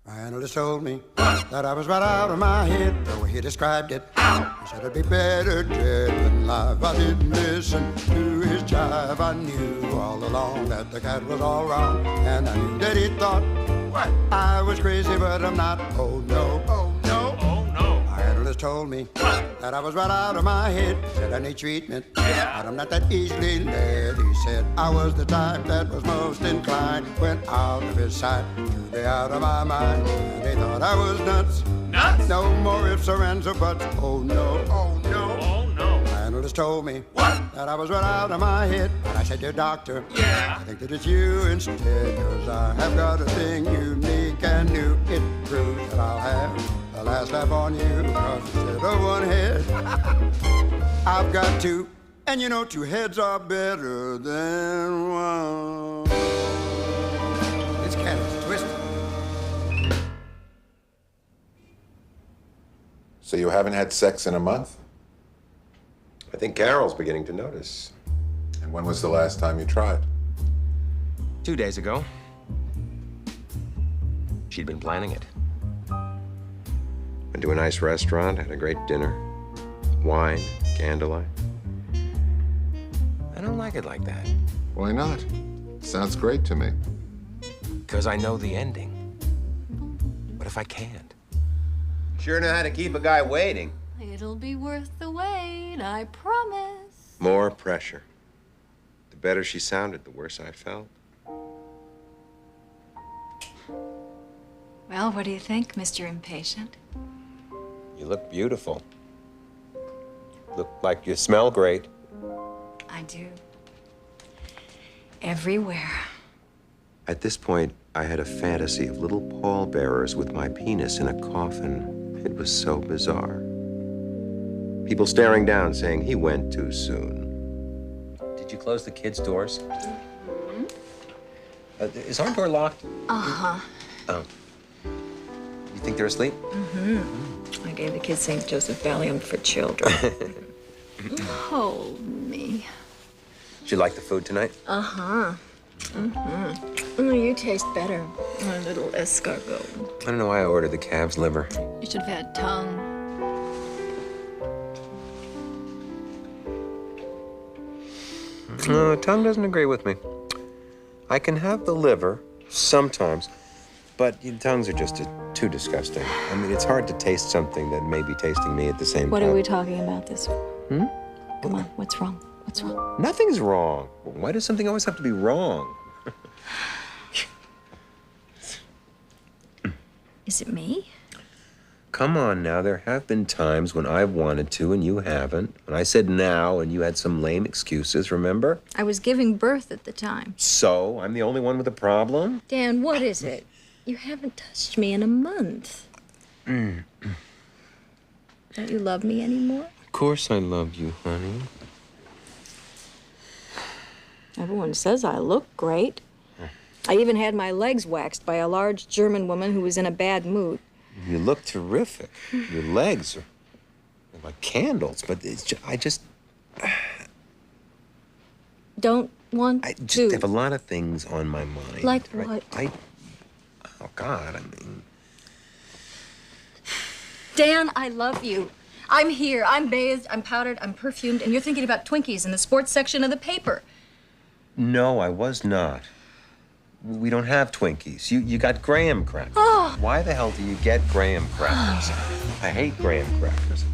My analyst told me that I was right out of my head, the way he described it. He said it'd be better dead than live. I didn't listen to his jive. I knew all along that the cat was all wrong, and I knew that he thought what I was crazy, but I'm not. Oh no, oh no, oh no. My analyst told me that I was right out of my head. Said I need treatment, but I'm not that easily led. He said I was the type that was most inclined, went out of his sight to be out of my mind. And they thought I was nuts. Nuts? No more ifs or ands or buts. Oh no, oh no, Oh, no. my analyst told me What? that I was right out of my head. And I said, dear doctor, Yeah? I think that it's you instead, 'cause I have got a thing unique and new. It proves that I'll have the last laugh on you, 'cause instead of one head, I've got two. And you know, two heads are better than one. This cat is twisted. So you haven't had sex in a month? I think Carol's beginning to notice. And when was the last time you tried? 2 days ago. She'd been planning it. Went to a nice restaurant, had a great dinner. Wine, candlelight. I don't like it like that. Why not? Sounds great to me. Because I know the ending. What if I can't? Sure know how to keep a guy waiting. It'll be worth the wait, I promise. More pressure. The better she sounded, the worse I felt. Well, what do you think, Mr. Impatient? You look beautiful. Look like you smell great. I do. Everywhere. At this point, I had a fantasy of little pallbearers with my penis in a coffin. It was so bizarre. People staring down saying he went too soon. Did you close the kids' doors? Mm-hmm. Is our door locked? Uh-huh. Oh. You think they're asleep? Mm-hmm. I gave the kids St. Joseph Valium for children. Hold me. Did you like the food tonight? Uh-huh. Mm-hmm. Oh, you taste better. A little escargot. I don't know why I ordered the calf's liver. You should have had tongue. No, tongue doesn't agree with me. I can have the liver sometimes, but tongues are just too disgusting. I mean, it's hard to taste something that may be tasting me at the same What time. are we talking about this? Come on, what's wrong? What's wrong? Nothing's wrong. Why does something always have to be wrong? Is it me? Come on now, there have been times when I've wanted to and you haven't. When I said now and you had some lame excuses, remember? I was giving birth at the time. So, I'm the only one with a problem? Dan, what is it? You haven't touched me in a month. Don't you love me anymore? Of course I love you, honey. Everyone says I look great. I even had my legs waxed by a large German woman who was in a bad mood. You look terrific. Your legs are like candles, but I just Don't want I just to. have a lot of things on my mind. Like right? what? Oh, God, I mean... Dan, I love you. I'm here. I'm bathed, I'm powdered, I'm perfumed, and you're thinking about Twinkies in the sports section of the paper. No, I was not. We don't have Twinkies. You got graham crackers. Oh. Why the hell do you get graham crackers? I hate graham crackers.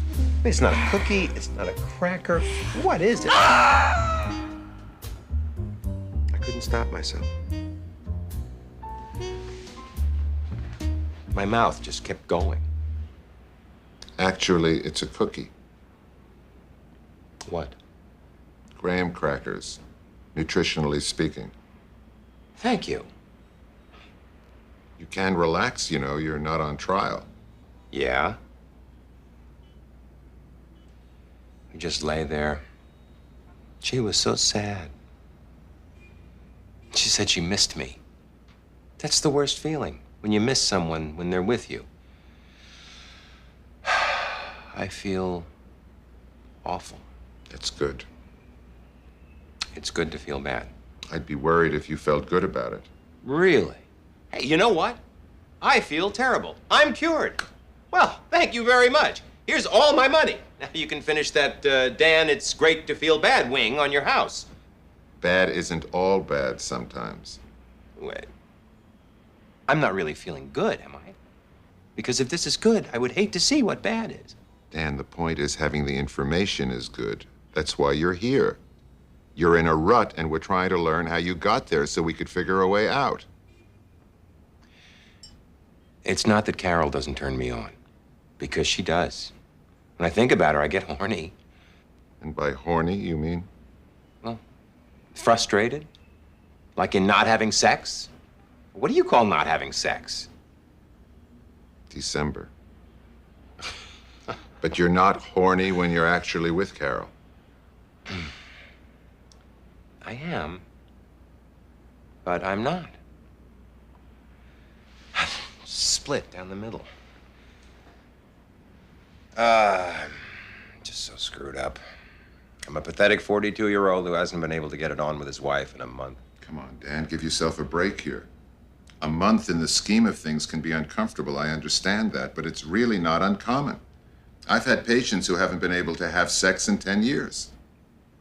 It's not a cookie. It's not a cracker. What is it? I couldn't stop myself. My mouth just kept going. Actually, it's a cookie. What? Graham crackers, nutritionally speaking. Thank you. You can relax, you know, you're not on trial. Yeah? We just lay there. She was so sad. She said she missed me. That's the worst feeling, when you miss someone when they're with you. I feel awful. That's good. It's good to feel bad. I'd be worried if you felt good about it. Really? Hey, you know what? I feel terrible. I'm cured. Well, thank you very much. Here's all my money. Now you can finish that Dan, it's great to feel bad wing on your house. Bad isn't all bad sometimes. Wait. I'm not really feeling good, am I? Because if this is good, I would hate to see what bad is. Dan, the point is having the information is good. That's why you're here. You're in a rut, and we're trying to learn how you got there so we could figure a way out. It's not that Carol doesn't turn me on, because she does. When I think about her, I get horny. And by horny, you mean? Well, frustrated. Like in not having sex. What do you call not having sex? December. But you're not horny when you're actually with Carol. I am, but I'm not. Split down the middle. Just so screwed up. I'm a pathetic 42-year-old who hasn't been able to get it on with his wife in a month. Come on, Dan, give yourself a break here. A month in the scheme of things can be uncomfortable, I understand that, but it's really not uncommon. I've had patients who haven't been able to have sex in 10 years.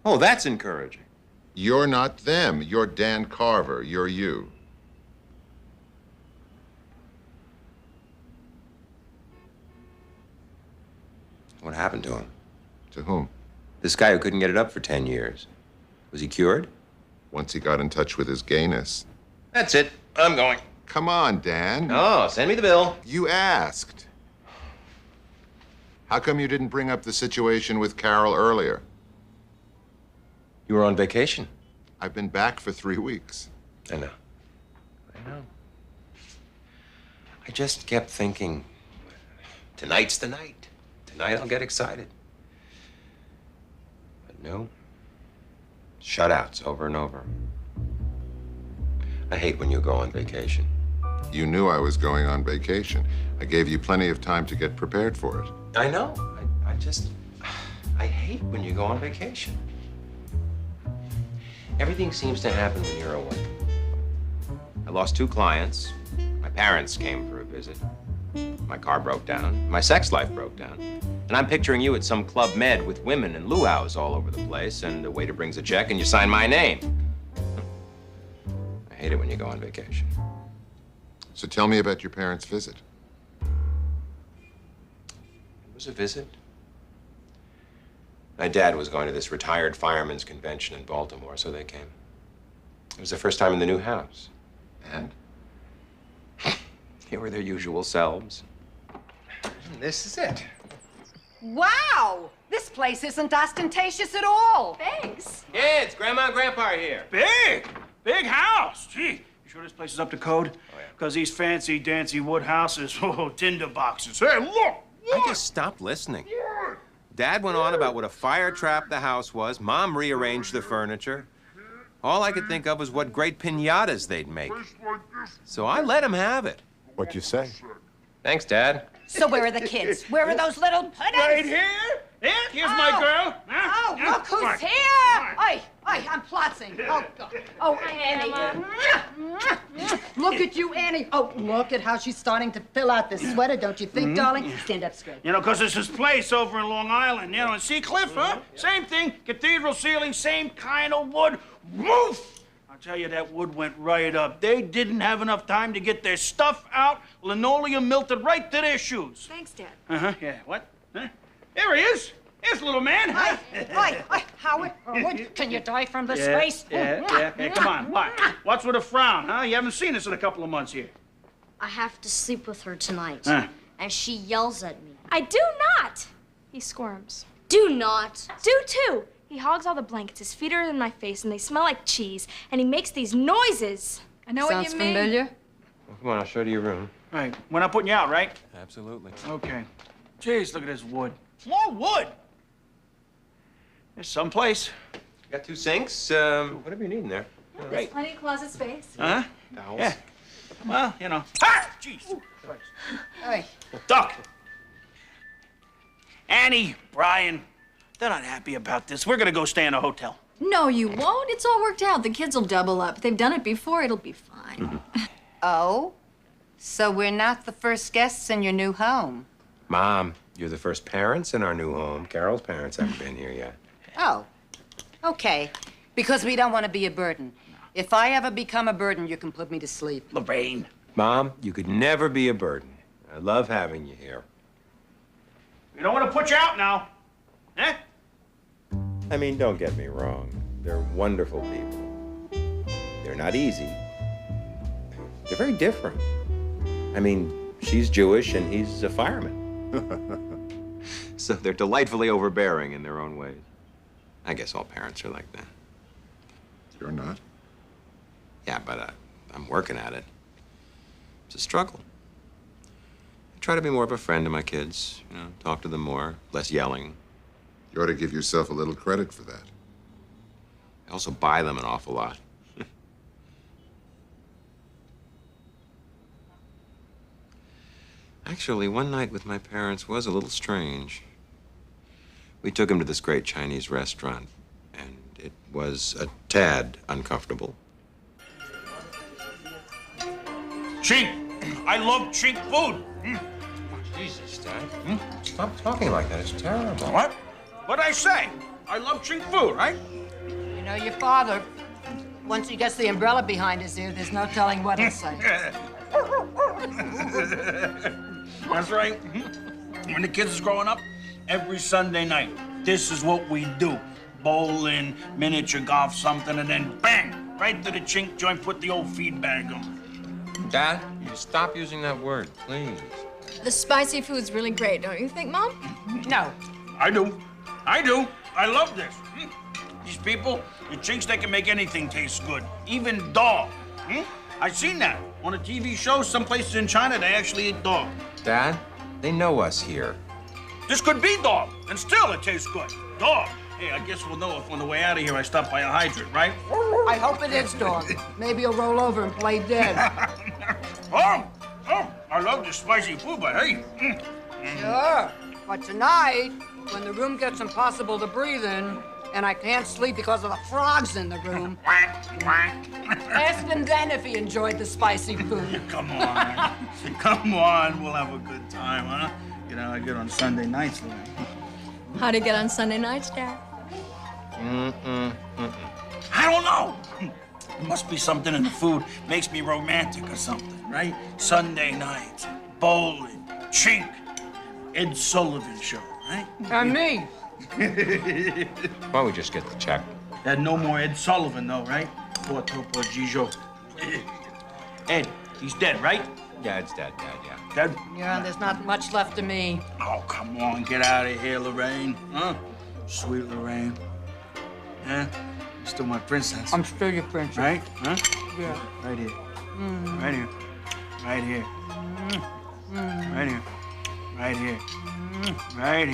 Oh, that's encouraging. You're not them. You're Dan Carver. You're you. What happened to him? To whom? This guy who couldn't get it up for 10 years. Was he cured? Once he got in touch with his gayness. That's it. I'm going. Come on, Dan. Oh, send me the bill. You asked. How come you didn't bring up the situation with Carol earlier? You were on vacation. I've been back for 3 weeks. I know. I just kept thinking, tonight's the night. Tonight I'll get excited. But no. Shutouts over and over. I hate when you go on vacation. You knew I was going on vacation. I gave you plenty of time to get prepared for it. I know. I hate when you go on vacation. Everything seems to happen when you're away. I lost 2 clients. My parents came for a visit. My car broke down. My sex life broke down. And I'm picturing you at some Club Med with women and luau's all over the place, and the waiter brings a check and you sign my name. I hate it when you go on vacation. So tell me about your parents' visit. It was a visit. My dad was going to this retired firemen's convention in Baltimore, so they came. It was the first time in the new house. And? Here were their usual selves. This is it. Wow! This place isn't ostentatious at all. Thanks. Kids, Grandma and Grandpa are here. Big house. Gee, you sure this place is up to code? Oh, yeah. Because these fancy dancy wood houses, tinder boxes. Hey, look! I just stopped listening. Dad went on about what a fire trap the house was. Mom rearranged the furniture. All I could think of was what great piñatas they'd make. So I let him have it. What'd you say? Thanks, Dad. So where are the kids? Where are those little puddings? Right here? Yeah, here's my girl. Huh? Oh, Yeah, look who's right. here! I'm plotting. Oh, God. Oh, Annie. Look at you, Annie. Oh, look at how she's starting to fill out this sweater, don't you think, darling? Stand up straight. You know, because it's his place over in Long Island, you know, and Sea Cliff, huh? Same thing, cathedral ceiling, same kind of wood, roof! I'll tell you, that wood went right up. They didn't have enough time to get their stuff out. Linoleum melted right to their shoes. Thanks, Dad. Yeah, what? Huh? There he is. Here's the little man, huh? Howard, can you die from this Yeah, face? yeah. Hey, come on, what? What's with a frown, huh? You haven't seen us in a couple of months here. I have to sleep with her tonight. Huh. And she yells at me. I do not. He squirms. Do not. Do too. He hogs all the blankets. His feet are in my face and they smell like cheese. And he makes these noises. I know Sounds what you mean. familiar? Well, come on, I'll show you your room. Right, we're not putting you out, right? Absolutely. Okay. Jeez, look at this wood. More wood! There's someplace. Got 2 sinks. Whatever you need in there. Great. Plenty of closet space. Huh? Towels. Yeah. Well, you know. Ah! Jeez. Hey. Duck. Annie, Brian, they're not happy about this. We're gonna go stay in a hotel. No, you won't. It's all worked out. The kids will double up. They've done it before. It'll be fine. Oh? So we're not the first guests in your new home. Mom, you're the first parents in our new home. Carol's parents haven't been here yet. Oh, okay. Because we don't want to be a burden. If I ever become a burden, you can put me to sleep. Lorraine. Mom, you could never be a burden. I love having you here. You don't want to put you out now. Eh? I mean, don't get me wrong. They're wonderful people. They're not easy. They're very different. I mean, she's Jewish and he's a fireman. So they're delightfully overbearing in their own ways. I guess all parents are like that. You're not? Yeah, but I'm working at it. It's a struggle. I try to be more of a friend to my kids, you know, talk to them more, less yelling. You ought to give yourself a little credit for that. I also buy them an awful lot. Actually, one night with my parents was a little strange. We took him to this great Chinese restaurant, and it was a tad uncomfortable. Chink. I love chink food. Jesus, Dad. Stop talking like that. It's terrible. What? What'd I say? I love chink food, right? You know, your father, once he gets the umbrella behind his ear, there's no telling what he'll say. That's right. When the kids is growing up, every Sunday night, this is what we do. Bowling, miniature golf, something, and then bang, right to the chink joint, put the old feed bag on. Dad, you stop using that word, please. The spicy food's really great, don't you think, Mom? No. I do. I do. I love this. These people, the chinks, they can make anything taste good, even dog. I've seen that on a TV show. Some places in China, they actually eat dog. Dad, they know us here. This could be dog, and still it tastes good. Dog. Hey, I guess we'll know if on the way out of here I stop by a hydrant, right? I hope it is dog. Maybe he'll roll over and play dead. Oh, I love this spicy food, but hey. Sure. But tonight, when the room gets impossible to breathe in, and I can't sleep because of the frogs in the room, ask him then if he enjoyed the spicy food. Come on. Come on, we'll have a good time, huh? You know, I get on Sunday nights. How do you get on Sunday nights, Dad? I don't know. There must be something in the food makes me romantic or something, right? Sunday nights, bowling, chink, Ed Sullivan show, right? And me. Why don't we just get the check? Had no more Ed Sullivan, though, right? Poor Topo Gijo. Ed, he's dead, right? Yeah, it's dead, Dad, yeah. Dead? Yeah, there's not much left of me. Oh, come on, get out of here, Lorraine. Huh? Sweet Lorraine. Yeah? You're still my princess. I'm still your princess. Right? Huh? Yeah. Right here. Right here. Right here. Right here. Right here. Right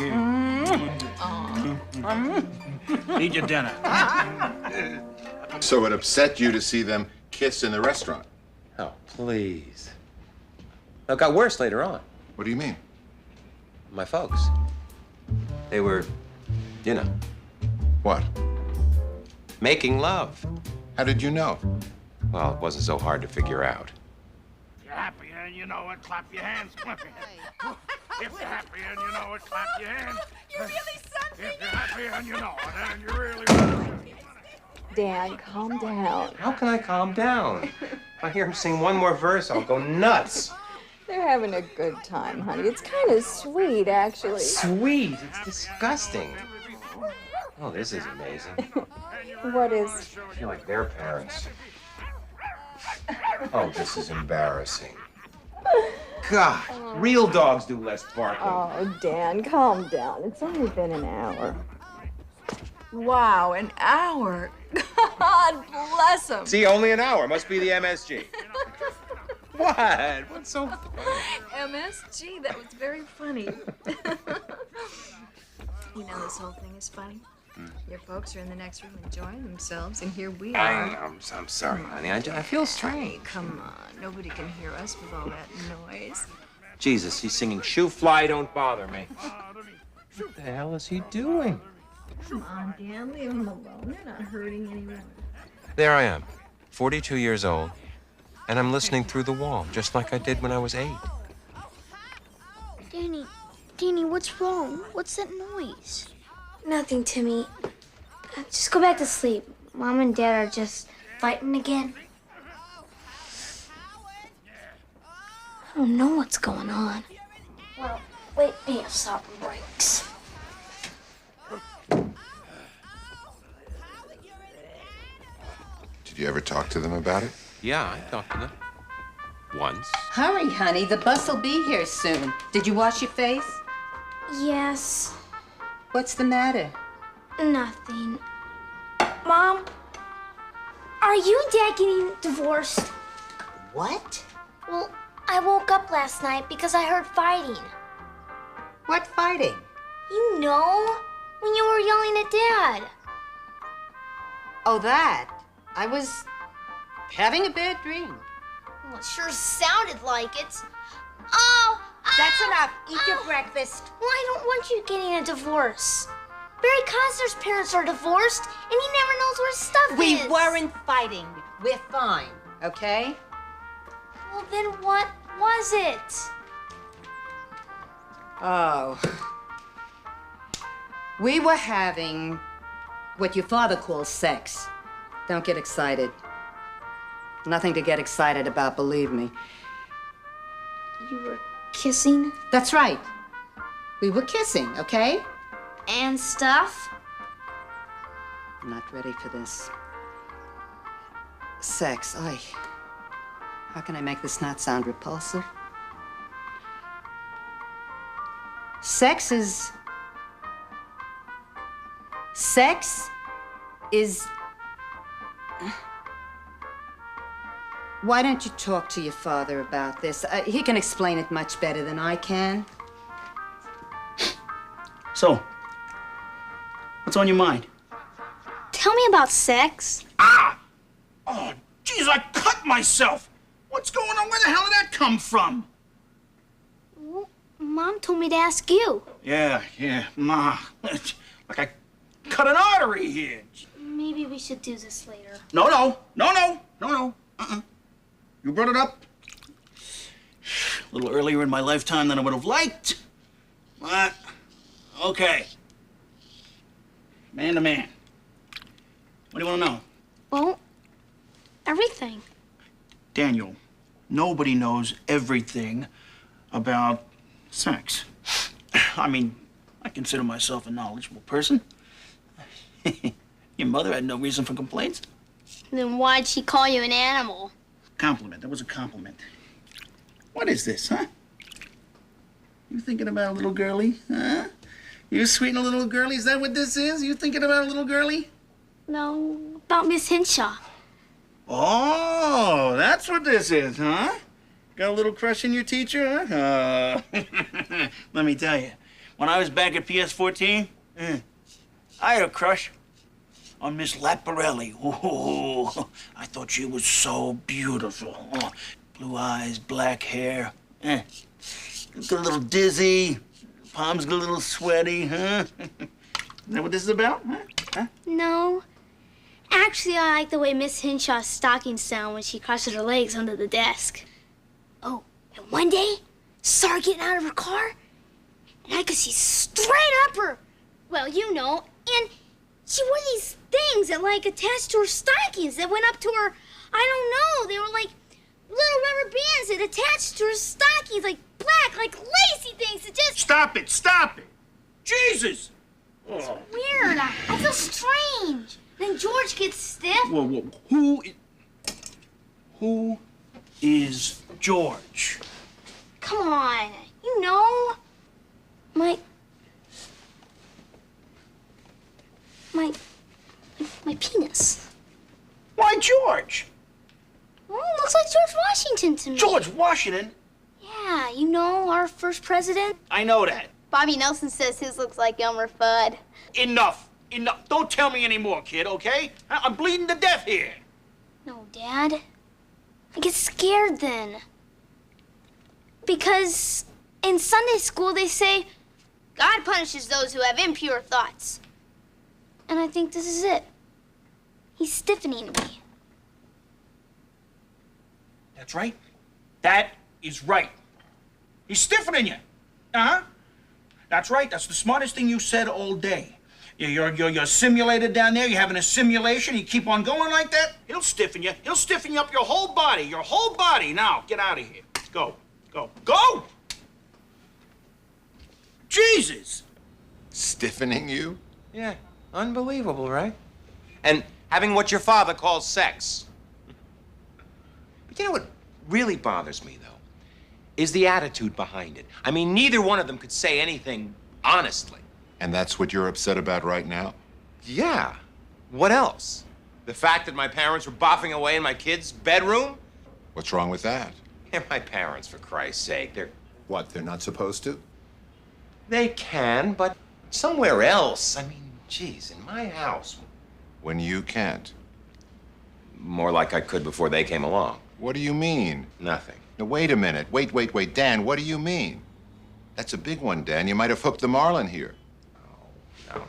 here. Eat your dinner. So it upset you to see them kiss in the restaurant? Oh, please. It got worse later on. What do you mean? My folks. They were, you know, What? making love. How did you know? Well, it wasn't so hard to figure out. If you're happy and you know it, clap your hands. Clap your hands. If you're happy and you know it, clap your hands. You really sent me. If you're happy and you know it, and you really... Dan, calm down. How can I calm down? If I hear him sing one more verse, I'll go nuts. They're having a good time, honey. It's kind of sweet, actually. Sweet. It's disgusting. Oh, this is amazing. What is? I feel like their parents. Oh, this is embarrassing. God, real dogs do less barking. Oh, Dan, calm down. It's only been an hour. Wow, an hour. God bless him. See, only an hour. Must be the MSG. What? What's so funny? MSG, that was very funny. You know, this whole thing is funny. Your folks are in the next room enjoying themselves, and here we are. I'm sorry, honey. I feel strange. Come on, nobody can hear us with all that noise. Jesus, he's singing "Shoo Fly, Don't Bother Me." What the hell is he doing? Come on, Dan, leave them alone. They're not hurting anyone. There I am, 42 years old, And I'm listening through the wall, just like I did when I was 8. Danny, what's wrong? What's that noise? Nothing, Timmy. Just go back to sleep. Mom and Dad are just fighting again. I don't know what's going on. Well, wait, me if something breaks. Did you ever talk to them about it? Yeah, I talked to them. Once. Hurry, honey. The bus will be here soon. Did you wash your face? Yes. What's the matter? Nothing. Mom, are you and Dad getting divorced? What? Well, I woke up last night because I heard fighting. What fighting? You know, when you were yelling at Dad. Oh, that. I was having a bad dream. Well, it sure sounded like it. Oh! That's enough. Eat your Ow. breakfast. Well, I don't want you getting a divorce. Barry Costner's parents are divorced, and he never knows where his stuff We is. weren't fighting. We're fine, okay? Well, then what was it? Oh. We were having what your father calls sex. Don't get excited. Nothing to get excited about, believe me. You were kissing? That's right. We were kissing, okay? And stuff? I'm not ready for this. Sex, how can I make this not sound repulsive? Sex is... Why don't you talk to your father about this? He can explain it much better than I can. So, what's on your mind? Tell me about sex. Ah! Oh, geez, I cut myself. What's going on? Where the hell did that come from? Well, Mom told me to ask you. Yeah, Ma. Like I cut an artery here. Maybe we should do this later. No. You brought it up a little earlier in my lifetime than I would have liked. But, okay. Man to man. What do you want to know? Well, everything. Daniel, nobody knows everything about sex. I mean, I consider myself a knowledgeable person. Your mother had no reason for complaints. Then why'd she call you an animal? Compliment. That was a compliment. What is this, huh? You thinking about a little girlie, huh? You sweeting a little girlie? Is that what this is? You thinking about a little girlie? No, about Miss Hinshaw. Oh, that's what this is, huh? Got a little crush on your teacher, huh? Let me tell you, when I was back at PS14, I had a crush on Miss Laparelli. Oh, I thought she was so beautiful. Oh, blue eyes, black hair. Got a little dizzy, palms get a little sweaty, huh? Is that what this is about, huh? No. Actually, I like the way Miss Hinshaw's stockings sound when she crosses her legs under the desk. Oh, and one day, saw her getting out of her car, and I could see straight up her. Well, you know, and she wore these things that, like, attached to her stockings that went up to her, I don't know, they were like little rubber bands that attached to her stockings, like black, like lacy things that just... Stop it! Jesus! Oh. Weird, I feel strange. Then George gets stiff. Whoa. Who is George? Come on, you know. My penis. Why George? Oh, looks like George Washington to me. George Washington? Yeah, you know, our first president. I know that. Bobby Nelson says his looks like Elmer Fudd. Enough. Don't tell me anymore, kid, okay? I'm bleeding to death here. No, Dad. I get scared then. Because in Sunday school they say, God punishes those who have impure thoughts. And I think this is it. He's stiffening me. That's right. That is right. He's stiffening you. Uh-huh. That's right. That's the smartest thing you said all day. You're simulated down there. You're having a simulation. You keep on going like that, he'll stiffen you. He'll stiffen you up your whole body. Your whole body. Now, get out of here. Go. Go. Go! Jesus! Stiffening you? Yeah, unbelievable, right? And having what your father calls sex. But you know what really bothers me, though? Is the attitude behind it. I mean, neither one of them could say anything honestly. And that's what you're upset about right now? Yeah. What else? The fact that my parents were boffing away in my kid's bedroom? What's wrong with that? They're my parents, for Christ's sake. What, they're not supposed to? They can, but somewhere else. I mean, geez, in my house. When you can't. More like I could before they came along. What do you mean? Nothing. Now, wait a minute. Wait. Dan, what do you mean? That's a big one, Dan. You might have hooked the marlin here. No.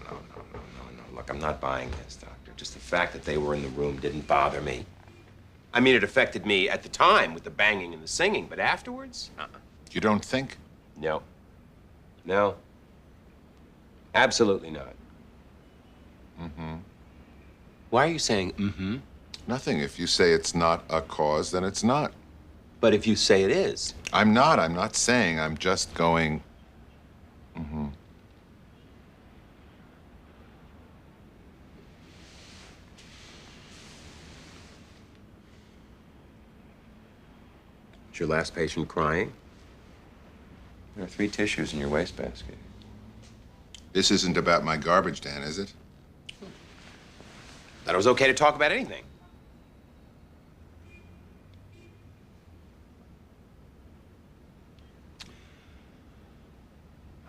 Look, I'm not buying this, Doctor. Just the fact that they were in the room didn't bother me. I mean, it affected me at the time with the banging and the singing, but afterwards? You don't think? No. No. Absolutely not. Mm-hmm. Why are you saying mm-hmm? Nothing. If you say it's not a cause, then it's not. But if you say it is? I'm not saying. I'm just going, mm-hmm. Is your last patient crying? There are 3 tissues in your wastebasket. This isn't about my garbage, Dan, is it? Thought it was okay to talk about anything.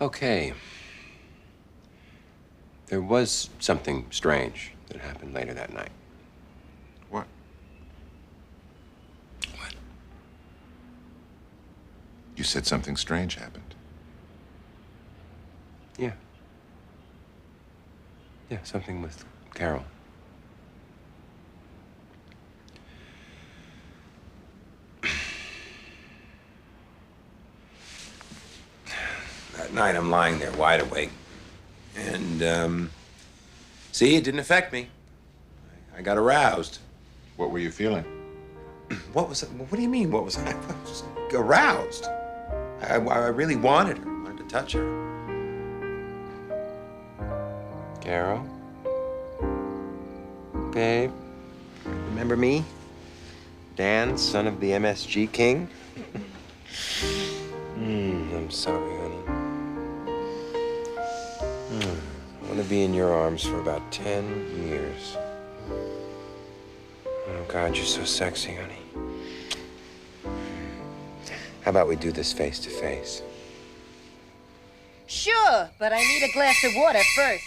Okay. There was something strange that happened later that night. What? What? You said something strange happened. Yeah. Yeah, something with Carol. That night, I'm lying there wide awake. And, see, it didn't affect me. I got aroused. What were you feeling? What was it? What do you mean, what was I? I was just aroused. I really wanted her. I wanted to touch her. Carol? Babe? Remember me? Dan, son of the MSG King? I'm sorry, honey. I want to be in your arms for about 10 years. Oh, God, you're so sexy, honey. How about we do this face to face? Sure, but I need a glass of water first.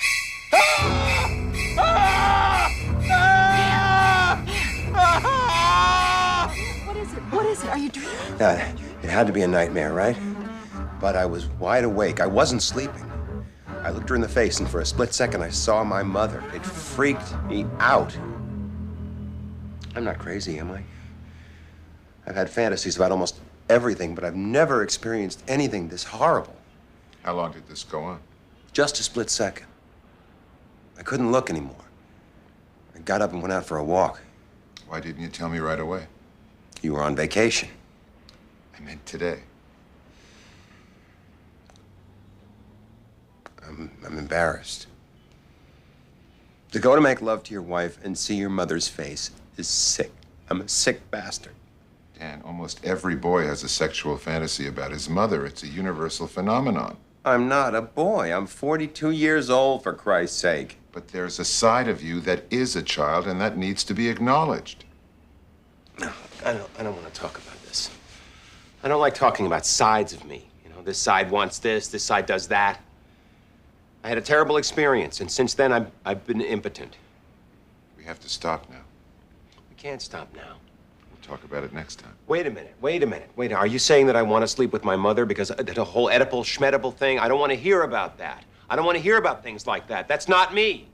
What is it? Are you dreaming? It had to be a nightmare, right? But I was wide awake. I wasn't sleeping. I looked her in the face, and for a split second, I saw my mother. It freaked me out. I'm not crazy, am I? I've had fantasies about almost everything, but I've never experienced anything this horrible. How long did this go on? Just a split second. I couldn't look anymore. I got up and went out for a walk. Why didn't you tell me right away? You were on vacation. I meant today. I'm embarrassed. To go to make love to your wife and see your mother's face is sick. I'm a sick bastard. Dan, almost every boy has a sexual fantasy about his mother. It's a universal phenomenon. I'm not a boy. I'm 42 years old, for Christ's sake. But there's a side of you that is a child, and that needs to be acknowledged. No, I don't want to talk about this. I don't like talking about sides of me. You know, this side wants this side does that. I had a terrible experience, and since then, I've been impotent. We have to stop now. We can't stop now. We'll talk about it next time. Wait a minute. Are you saying that I want to sleep with my mother because the whole Oedipal schmedipal thing? I don't want to hear about that. I don't want to hear about things like that. That's not me.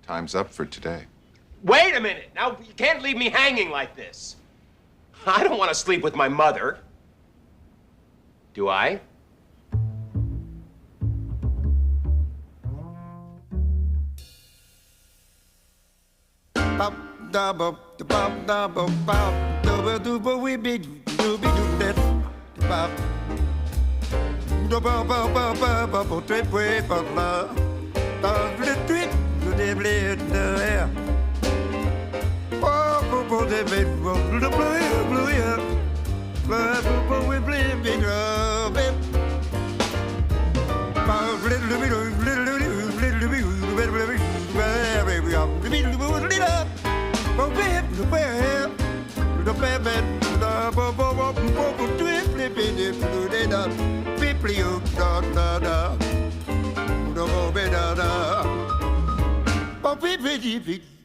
Time's up for today. Wait a minute. Now, you can't leave me hanging like this. I don't want to sleep with my mother. Do I? Bop da bop da bop da bop bop da ba do ba we be do that bop do ba ba ba ba ba ba trip way ba la da the trip do the blade the oh bo bo the bed bo the blue yeah ba bo we play big bit ba little bit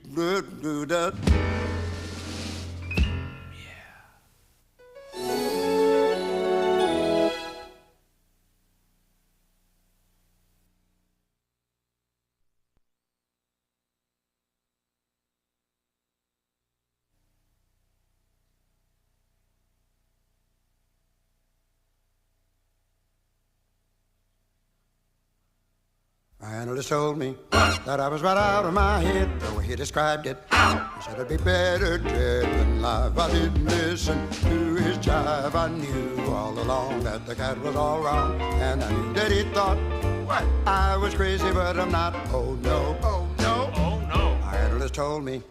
little bit My analyst told me that I was right out of my head, the way he described it. He said it'd be better dead than live. I didn't listen to his jive. I knew all along that the cat was all wrong, and I knew that he thought what I was crazy, but I'm not. Oh no, oh no, oh no. My analyst told me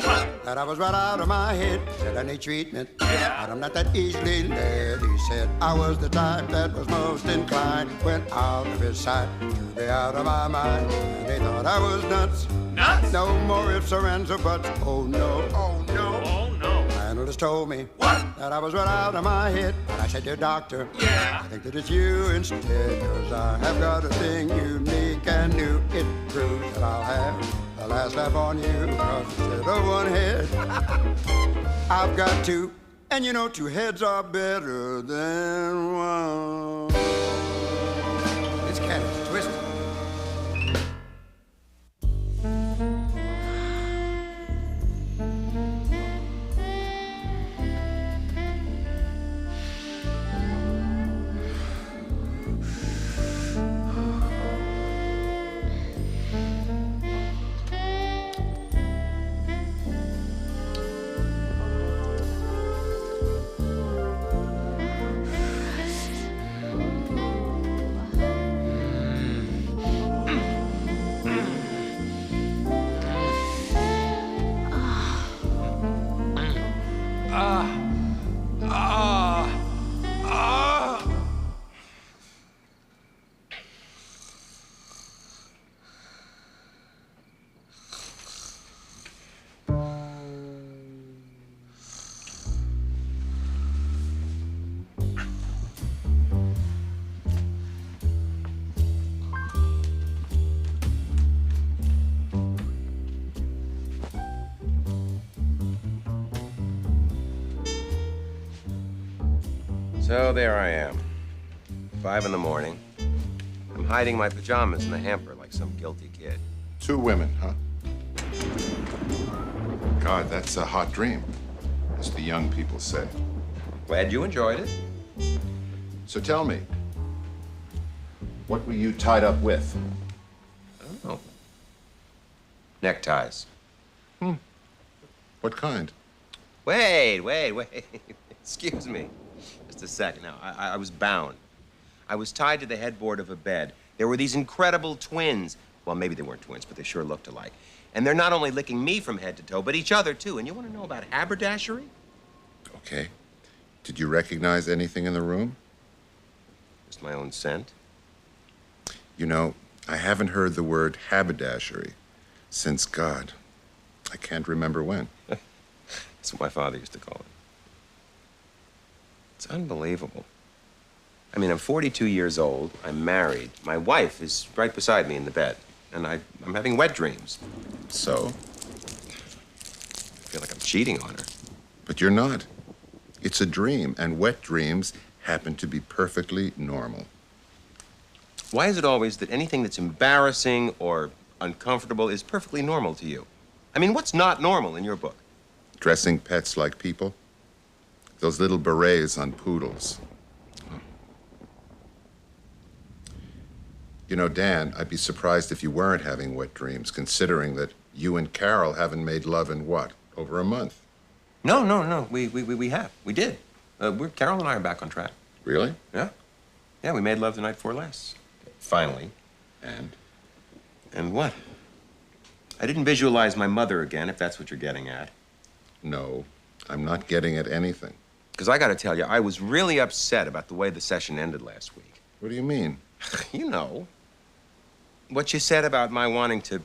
that I was right out of my head. Said I need treatment, but I'm not that easily led. He said I was the type that was most inclined, went out of his sight to be out of my mind. And they thought I was nuts. Nuts? No more ifs or ands or buts. Oh no, oh no, oh no. My analyst told me that I was right out of my head. And I said, dear doctor, I think that it's you instead, 'cause I have got a thing unique and new. It proves that I'll have the last laugh on you, 'cause instead of one head, I've got two. And you know, two heads are better than one. This cat is twisted. So there I am, 5 in the morning. I'm hiding my pajamas in the hamper like some guilty kid. 2 women, huh? God, that's a hot dream, as the young people say. Glad you enjoyed it. So tell me, what were you tied up with? I don't know. Neckties. What kind? Wait. Excuse me. Just a second. Now, I was bound. I was tied to the headboard of a bed. There were these incredible twins. Well, maybe they weren't twins, but they sure looked alike. And they're not only licking me from head to toe, but each other, too. And you want to know about haberdashery? Okay. Did you recognize anything in the room? Just my own scent. You know, I haven't heard the word haberdashery since God. I can't remember when. That's what my father used to call it. It's unbelievable. I mean, I'm 42 years old. I'm married. My wife is right beside me in the bed. And I'm having wet dreams. So? I feel like I'm cheating on her. But you're not. It's a dream, and wet dreams happen to be perfectly normal. Why is it always that anything that's embarrassing or uncomfortable is perfectly normal to you? I mean, what's not normal in your book? Dressing pets like people. Those little berets on poodles. You know, Dan, I'd be surprised if you weren't having wet dreams, considering that you and Carol haven't made love in what, over a month? No. We have. We did. Carol and I are back on track. Really? Yeah. Yeah, we made love the night before last. Finally. And? And what? I didn't visualize my mother again, if that's what you're getting at. No, I'm not getting at anything. Because I gotta tell you, I was really upset about the way the session ended last week. What do you mean? You know. What you said about my wanting to...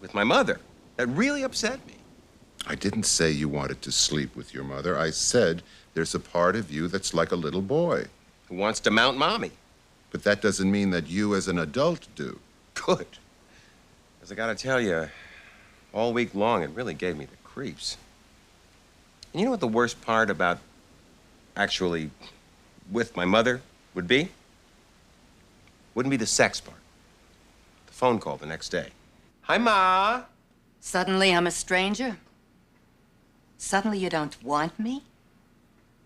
with my mother. That really upset me. I didn't say you wanted to sleep with your mother. I said there's a part of you that's like a little boy. Who wants to mount mommy. But that doesn't mean that you as an adult do. Good. Because I gotta tell you, all week long, it really gave me the creeps. And you know what the worst part about actually with my mother would be? Wouldn't be the sex part. The phone call the next day. Hi, Ma. Suddenly I'm a stranger? Suddenly you don't want me?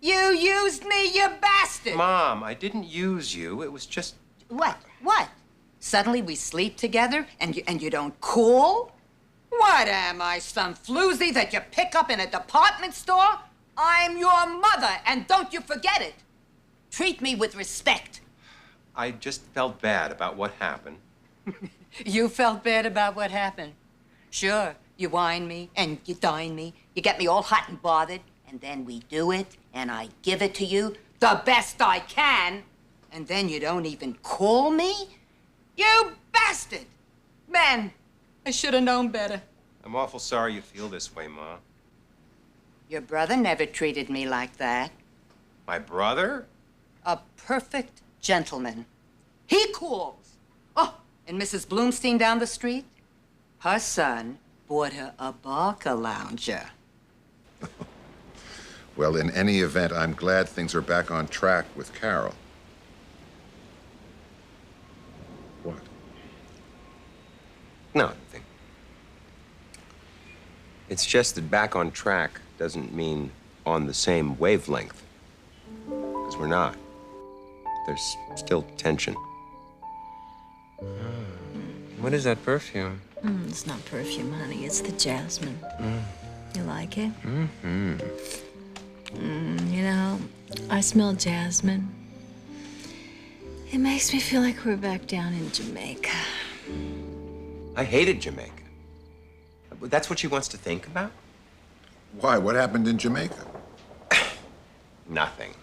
You used me, you bastard! Mom, I didn't use you. It was just... What? What? Suddenly we sleep together and you don't cool? What am I, some floozy that you pick up in a department store? I'm your mother, and don't you forget it. Treat me with respect. I just felt bad about what happened. You felt bad about what happened. Sure, you whine me and you dine me. You get me all hot and bothered, and then we do it, and I give it to you the best I can, and then you don't even call me? You bastard! Man, I should have known better. I'm awful sorry you feel this way, Ma. Your brother never treated me like that. My brother? A perfect gentleman. He cools. Oh, and Mrs. Bloomstein down the street? Her son bought her a Barca lounger. Well, in any event, I'm glad things are back on track with Carol. What? No, nothing. It's just that back on track doesn't mean on the same wavelength. Because we're not. There's still tension. What is that perfume? It's not perfume, honey. It's the jasmine. You like it? Mm-hmm. You know, I smell jasmine. It makes me feel like we're back down in Jamaica. I hated Jamaica. That's what she wants to think about? Why? What happened in Jamaica? Nothing.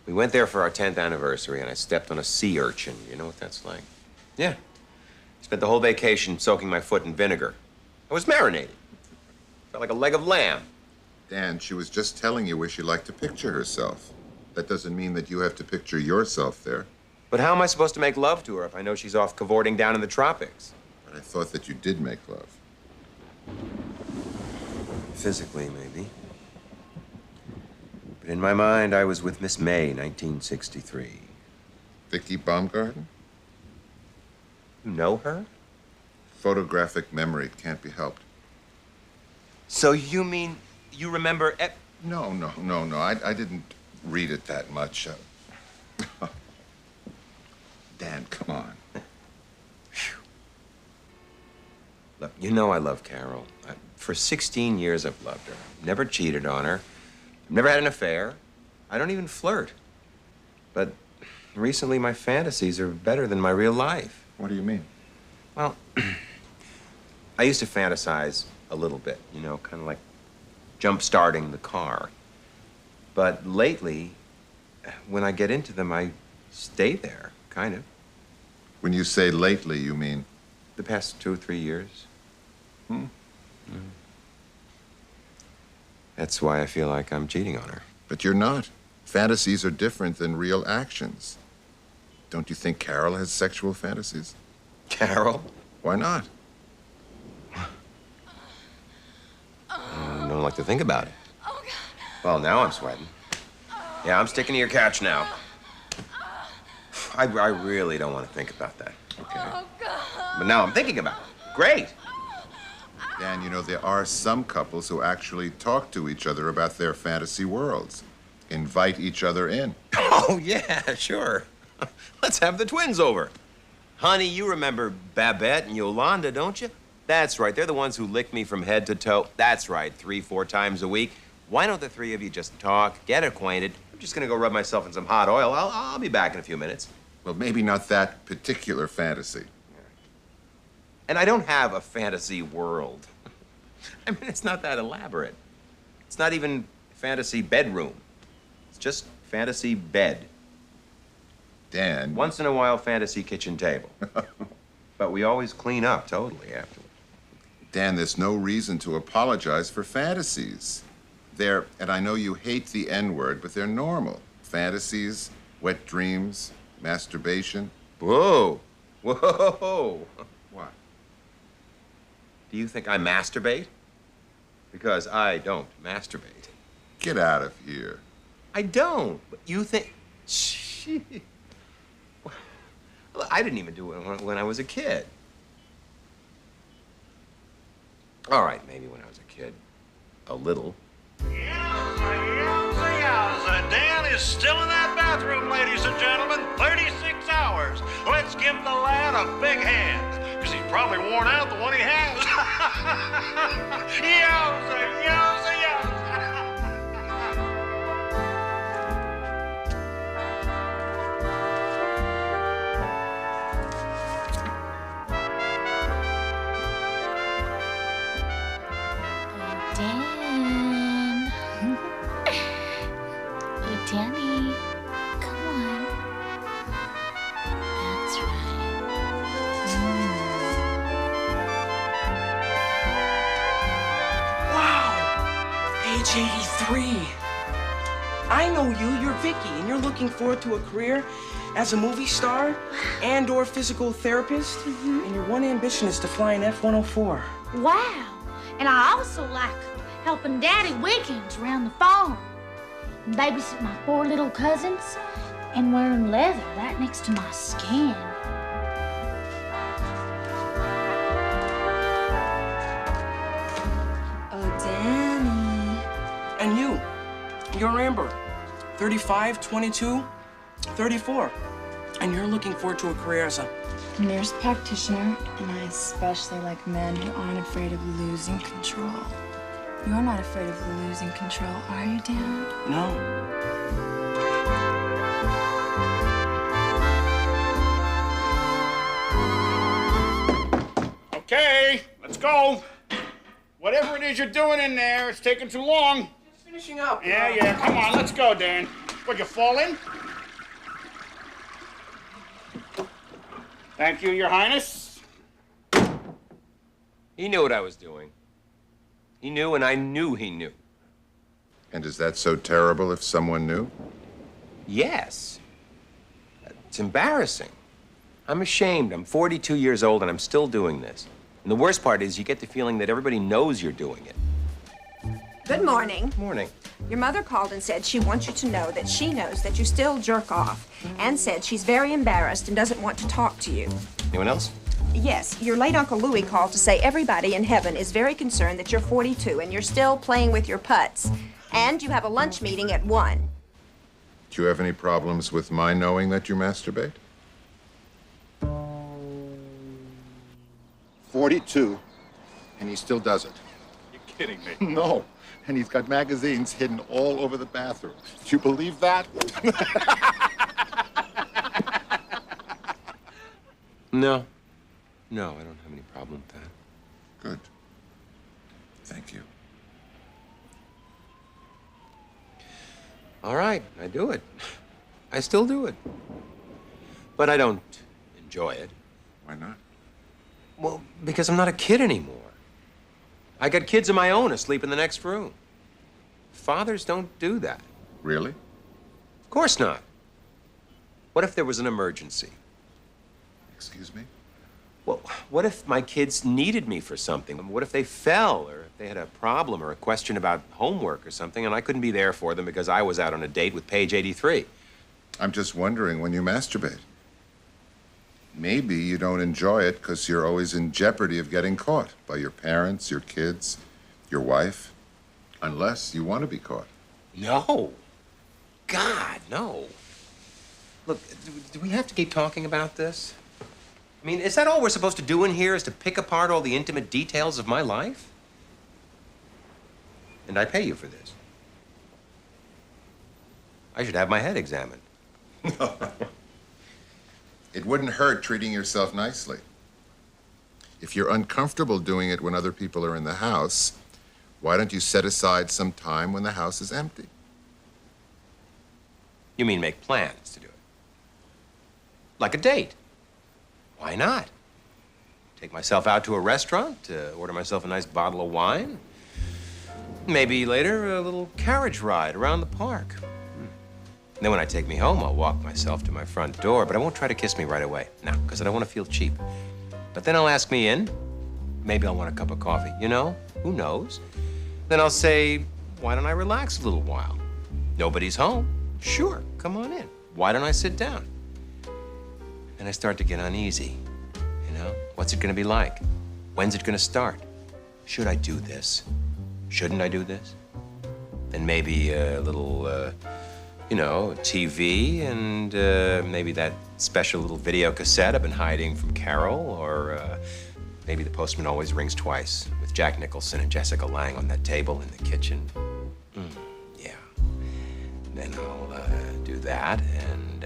We went there for our 10th anniversary, and I stepped on a sea urchin. You know what that's like? Yeah. Spent the whole vacation soaking my foot in vinegar. I was marinated. Felt like a leg of lamb. Dan, she was just telling you where she liked to picture herself. That doesn't mean that you have to picture yourself there. But how am I supposed to make love to her if I know she's off cavorting down in the tropics? But I thought that you did make love. Physically, maybe. But in my mind, I was with Miss May, 1963. Vicky Baumgarten? You know her? Photographic memory can't be helped. So you mean you remember... No. I didn't read it that much. Dan, come on. Look, you know I love Carol. For 16 years, I've loved her. Never cheated on her. Never had an affair. I don't even flirt. But recently, my fantasies are better than my real life. What do you mean? Well, I used to fantasize a little bit, you know, kind of like jump-starting the car. But lately, when I get into them, I stay there, kind of. When you say lately, you mean? The past 2 or 3 years. That's why I feel like I'm cheating on her. But you're not. Fantasies are different than real actions. Don't you think Carol has sexual fantasies? Carol? Why not? I don't like to think about it. Oh, God. Well, now I'm sweating. Yeah, I'm sticking to your couch now. I really don't want to think about that, okay? Oh, God. But now I'm thinking about it. Great. Dan, you know, there are some couples who actually talk to each other about their fantasy worlds, invite each other in. Oh, yeah, sure. Let's have the twins over. Honey, you remember Babette and Yolanda, don't you? That's right. They're the ones who lick me from head to toe. That's right, 3-4 times a week. Why don't the three of you just talk, get acquainted? I'm just gonna go rub myself in some hot oil. I'll be back in a few minutes. Well, maybe not that particular fantasy. And I don't have a fantasy world. I mean, it's not that elaborate. It's not even fantasy bedroom. It's just fantasy bed. Dan. Once in a while, fantasy kitchen table. But we always clean up totally afterward. Dan, there's no reason to apologize for fantasies. They're, and I know you hate the N-word, but they're normal. Fantasies, wet dreams, masturbation. Whoa. Whoa. What? Do you think I masturbate? Because I don't masturbate. Get out of here. I don't. But you think... Shit. Well, I didn't even do it when I was a kid. All right, maybe when I was a kid. A little. Yowza. Dan is still in that bathroom, ladies and gentlemen. 36 hours. Let's give the lad a big hand, because he's probably worn out the one he has. Yowza, yowza, yowza. Dan. Oh, Danny. Come on. That's right. Wow! Page 83. I know you. You're Vicky, and you're looking forward to a career as a movie star and/or physical therapist. And your one ambition is to fly an F-104. Wow. And I also like helping Daddy weekends around the farm. And babysit my 4 little cousins and wearing leather right next to my skin. Oh, Danny. And you. You're Amber. 35, 22, 34. And you're looking forward to a career as a Nurse practitioner, and I especially like men who aren't afraid of losing control. You're not afraid of losing control, are you, Dan? No. Okay, let's go. Whatever it is you're doing in there, it's taking too long. Just finishing up. Yeah, come on, let's go, Dan. Would you fall in? Thank you, Your Highness. He knew what I was doing. He knew, and I knew he knew. And is that so terrible if someone knew? Yes. It's embarrassing. I'm ashamed. I'm 42 years old, and I'm still doing this. And the worst part is you get the feeling that everybody knows you're doing it. Good morning. Morning. Your mother called and said she wants you to know that she knows that you still jerk off, and said she's very embarrassed and doesn't want to talk to you. Anyone else? Yes, your late Uncle Louis called to say everybody in heaven is very concerned that you're 42 and you're still playing with your putts. And you have a lunch meeting at 1. Do you have any problems with my knowing that you masturbate? 42, and he still does it. You're kidding me. No, and he's got magazines hidden all over the bathroom. Do you believe that? No. No, I don't have any problem with that. Good. Thank you. All right, I do it. I still do it. But I don't enjoy it. Why not? Well, because I'm not a kid anymore. I got kids of my own asleep in the next room. Fathers don't do that. Really? Of course not. What if there was an emergency? Excuse me? Well, what if my kids needed me for something? What if they fell, or if they had a problem or a question about homework or something, and I couldn't be there for them because I was out on a date with Page 83? I'm just wondering when you masturbate. Maybe you don't enjoy it because you're always in jeopardy of getting caught by your parents, your kids, your wife. Unless you want to be caught. No. God, no. Look, do we have to keep talking about this? I mean, is that all we're supposed to do in here, is to pick apart all the intimate details of my life? And I pay you for this. I should have my head examined. It wouldn't hurt treating yourself nicely. If you're uncomfortable doing it when other people are in the house, why don't you set aside some time when the house is empty? You mean make plans to do it? Like a date? Why not? Take myself out to a restaurant, order myself a nice bottle of wine. Maybe later, a little carriage ride around the park. Then when I take me home, I'll walk myself to my front door, but I won't try to kiss me right away. No, because I don't want to feel cheap. But then I'll ask me in. Maybe I'll want a cup of coffee, you know? Who knows? Then I'll say, why don't I relax a little while? Nobody's home. Sure, come on in. Why don't I sit down? Then I start to get uneasy. You know, what's it gonna be like? When's it gonna start? Should I do this? Shouldn't I do this? Then maybe a little, you know, TV and maybe that special little video cassette I've been hiding from Carol, or maybe The Postman Always Rings Twice with Jack Nicholson and Jessica Lange on that table in the kitchen. Yeah. Then I'll do that, and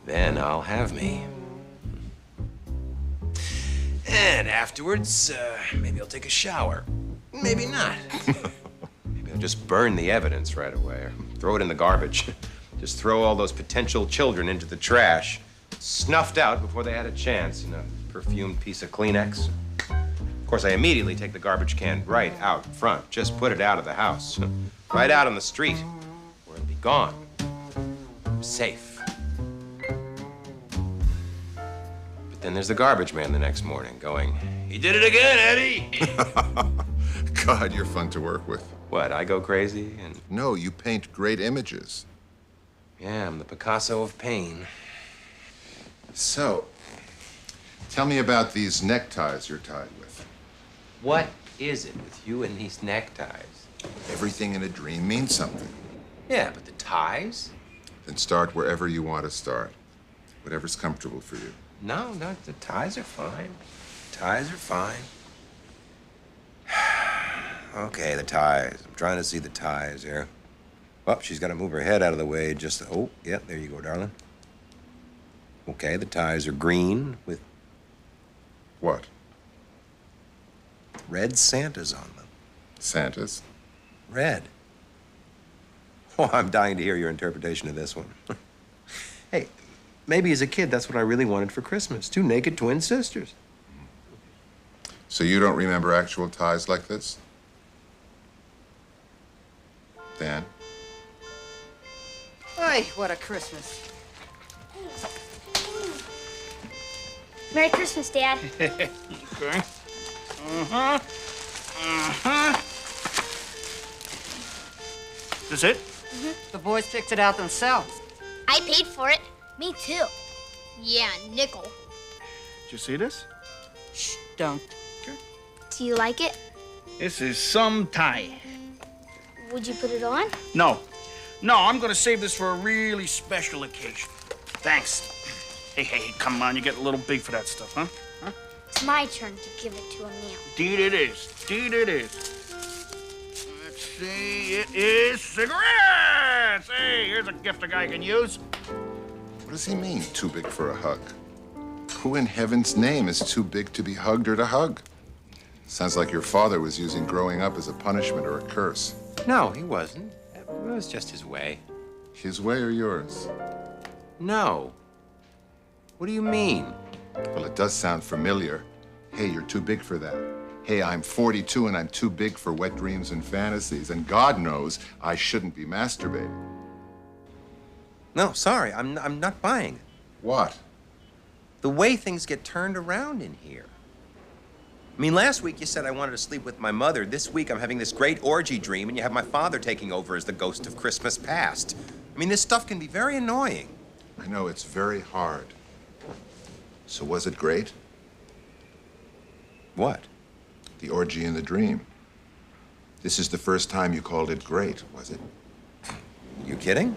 then I'll have me. And afterwards, maybe I'll take a shower. Maybe not. Maybe I'll just burn the evidence right away, or throw it in the garbage. Just throw all those potential children into the trash, snuffed out before they had a chance in a perfumed piece of Kleenex. Of course, I immediately take the garbage can right out front. Just put it out of the house. Right out on the street, where it'll be gone. Safe. But then there's the garbage man the next morning going, "He did it again, Eddie!" God, you're fun to work with. What, I go crazy? And no, you paint great images. Yeah, I'm the Picasso of pain. So, tell me about these neckties you're tied with. What is it with you and these neckties? Everything in a dream means something. Yeah, but the ties? Then start wherever you want to start. Whatever's comfortable for you. No, the ties are fine. Ties are fine. Okay, the ties. I'm trying to see the ties here. Oh, she's got to move her head out of the way just... Oh, yeah, there you go, darling. Okay, the ties are green with... What? Red Santas on them. Santas? Red. Oh, I'm dying to hear your interpretation of this one. Hey, maybe as a kid, that's what I really wanted for Christmas. 2 naked twin sisters. So you don't remember actual ties like this? Dan? Ay, what a Christmas. Merry Christmas, Dad. Okay. This it? The boys picked it out themselves. I paid for it. Me too. Yeah, nickel. Did you see this? Shh, don't. Do you like it? This is some tie. Would you put it on? No. No, I'm gonna save this for a really special occasion. Thanks. Hey, come on, you're getting a little big for that stuff, huh? It's my turn to give it to him now. Indeed it is. Indeed it is. Let's see, it is cigarettes! Hey, here's a gift a guy can use. What does he mean, too big for a hug? Who in heaven's name is too big to be hugged or to hug? Sounds like your father was using growing up as a punishment or a curse. No, he wasn't. It was just his way. His way or yours? No. What do you mean? Well, it does sound familiar. Hey, you're too big for that. Hey, I'm 42 and I'm too big for wet dreams and fantasies. And God knows I shouldn't be masturbating. No, sorry, I'm not buying it. What? The way things get turned around in here. I mean, last week you said I wanted to sleep with my mother. This week I'm having this great orgy dream, and you have my father taking over as the ghost of Christmas past. I mean, this stuff can be very annoying. I know, it's very hard. So was it great? What? The orgy in the dream. This is the first time you called it great, was it? You kidding?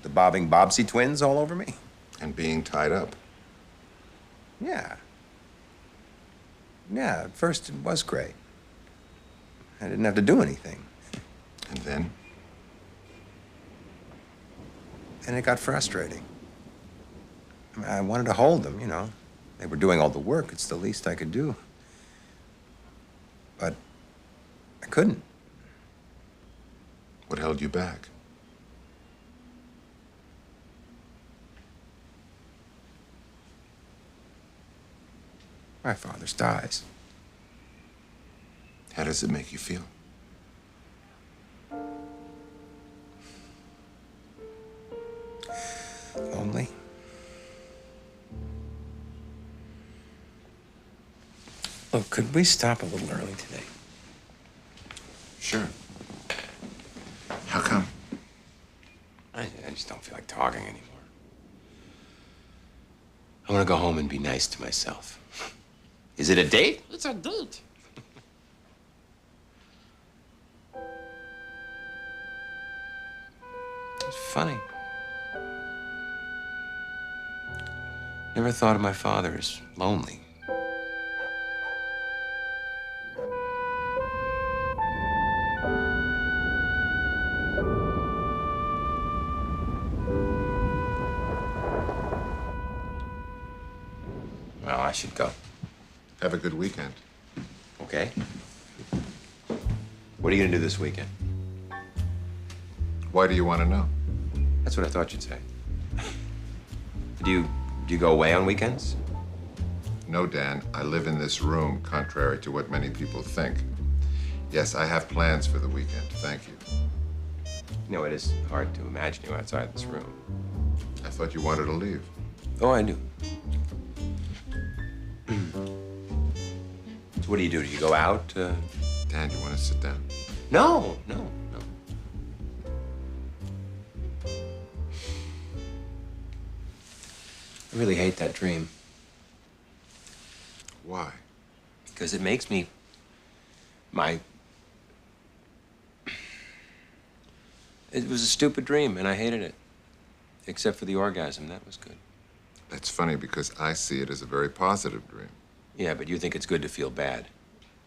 The bobbing Bobbsey twins all over me? And being tied up. Yeah. Yeah, at first it was great. I didn't have to do anything. And then? And it got frustrating. I mean, I wanted to hold them, you know. They were doing all the work. It's the least I could do. But I couldn't. What held you back? My father's dies. How does it make you feel? Lonely. Look, could we stop a little early today? Sure. How come? I just don't feel like talking anymore. I want to go home and be nice to myself. Is it a date? It's a date. It's funny. Never thought of my father as lonely. Well, I should go. Have a good weekend. Okay. What are you gonna do this weekend? Why do you want to know? That's what I thought you'd say. Do you go away on weekends? No, Dan. I live in this room, contrary to what many people think. Yes, I have plans for the weekend. Thank you. You know, it is hard to imagine you outside this room. I thought you wanted to leave. Oh, I do. So what do? Do you go out? Dan, you want to sit down? No. I really hate that dream. Why? Because it makes me It was a stupid dream, and I hated it. Except for the orgasm. That was good. That's funny because I see it as a very positive dream. Yeah, but you think it's good to feel bad.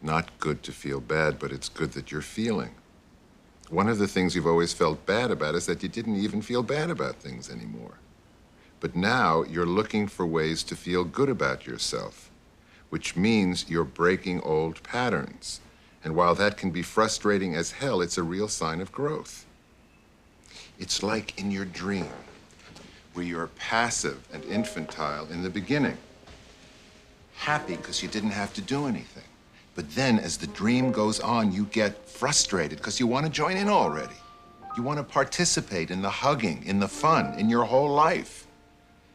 Not good to feel bad, but it's good that you're feeling. One of the things you've always felt bad about is that you didn't even feel bad about things anymore. But now you're looking for ways to feel good about yourself, which means you're breaking old patterns. And while that can be frustrating as hell, it's a real sign of growth. It's like in your dream, where you're passive and infantile in the beginning. Happy because you didn't have to do anything. But then as the dream goes on, you get frustrated because you want to join in already. You want to participate in the hugging, in the fun, in your whole life.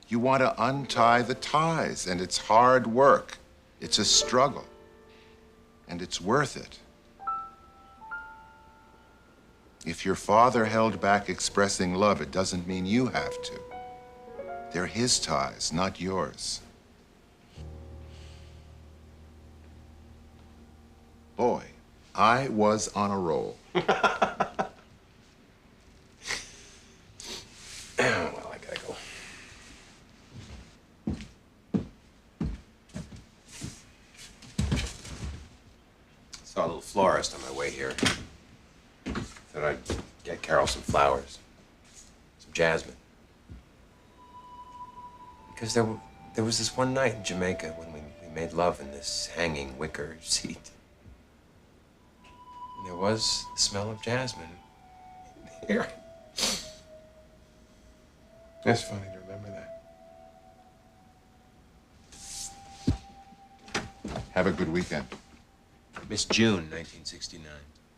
You want to untie the ties, and it's hard work. It's a struggle, and it's worth it. If your father held back expressing love, it doesn't mean you have to. They're his ties, not yours. Boy, I was on a roll. Well, I gotta go. Saw a little florist on my way here. Thought I'd get Carol some flowers. Some jasmine. Because there was this one night in Jamaica when we made love in this hanging wicker seat. And there was the smell of jasmine here. It's funny to remember that. Have a good weekend. Miss June, 1969.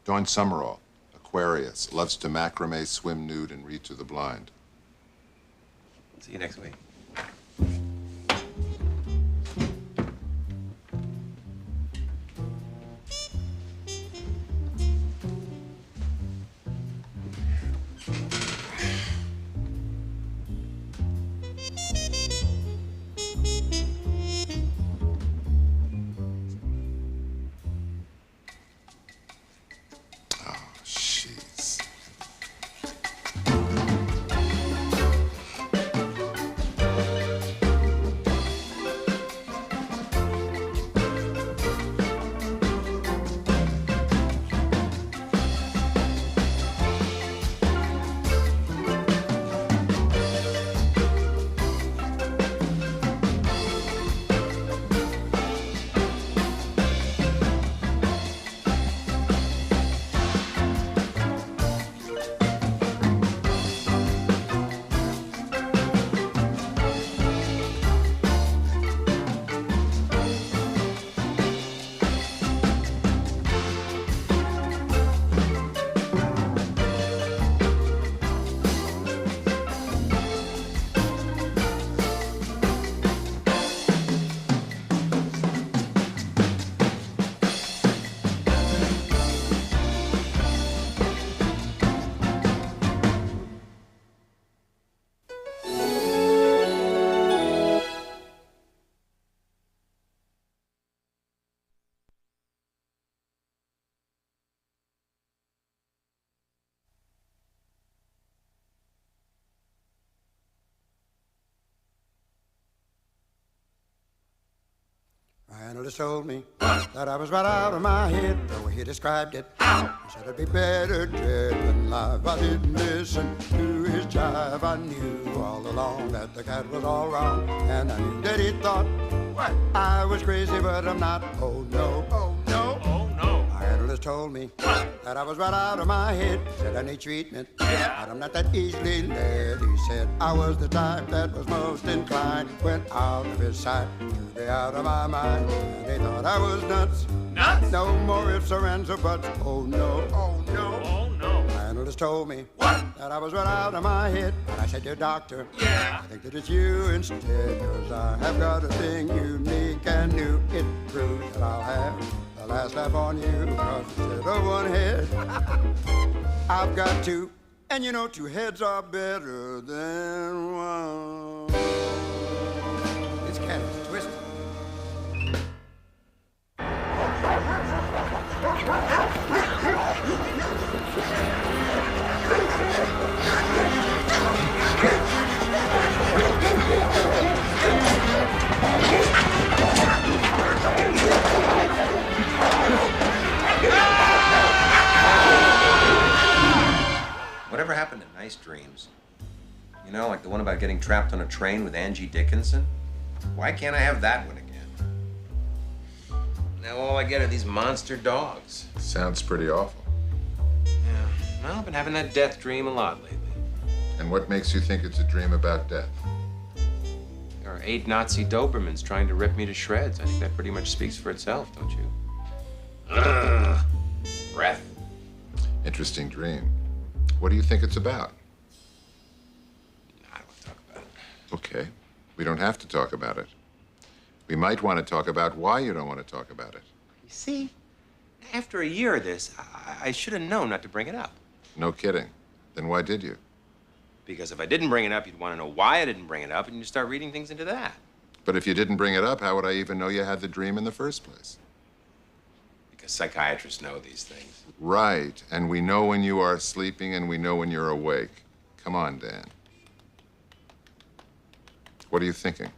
Dawn Summerall, Aquarius, loves to macrame, swim nude, and read to the blind. See you next week. analyst told me that I was right out of my head the way he described it. He said it'd be better dead than live. I didn't listen to his jive. I knew all along that the cat was all wrong, and I knew that he thought I was crazy, but I'm not. Oh no, oh no, oh no. My analyst told me that I was right out of my head. Said I need treatment, but I'm not that easily led. He said I was the type that was most inclined, went out of his sight to be out of my mind. And he thought I was nuts. Nuts? No more ifs or ands or buts. Oh no, oh no, oh no. My analyst told me that I was right out of my head. And I said, dear doctor, I think that it's you instead, 'cause I have got a thing unique and new. It proves that I'll have the last laugh on you, 'cause instead of one head, I've got two. And you know, two heads are better than one. This cat is twisted. Whatever happened to nice dreams? You know, like the one about getting trapped on a train with Angie Dickinson? Why can't I have that one again? Now all I get are these monster dogs. Sounds pretty awful. Yeah, well, I've been having that death dream a lot lately. And what makes you think it's a dream about death? There are 8 Nazi Dobermans trying to rip me to shreds. I think that pretty much speaks for itself, don't you? Ugh. Breath. Interesting dream. What do you think it's about? I don't want to talk about it. Okay. We don't have to talk about it. We might want to talk about why you don't want to talk about it. You see, after a year of this, I should have known not to bring it up. No kidding. Then why did you? Because if I didn't bring it up, you'd want to know why I didn't bring it up, and you'd start reading things into that. But if you didn't bring it up, how would I even know you had the dream in the first place? Because psychiatrists know these things. Right. And we know when you are sleeping and we know when you're awake. Come on, Dan. What are you thinking?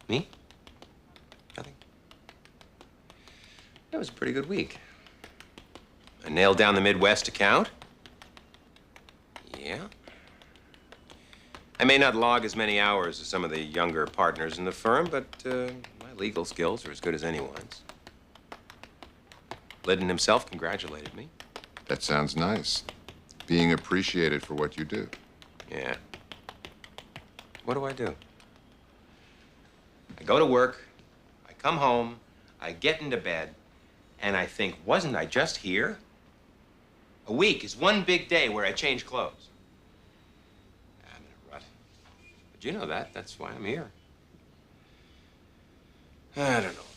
Me? Nothing. It was a pretty good week. I nailed down the Midwest account. Yeah. I may not log as many hours as some of the younger partners in the firm, but my legal skills are as good as anyone's. Liddon himself congratulated me. That sounds nice. Being appreciated for what you do. Yeah. What do? I go to work, I come home, I get into bed, and I think, wasn't I just here? A week is one big day where I change clothes. I'm in a rut. But you know that. That's why I'm here. I don't know.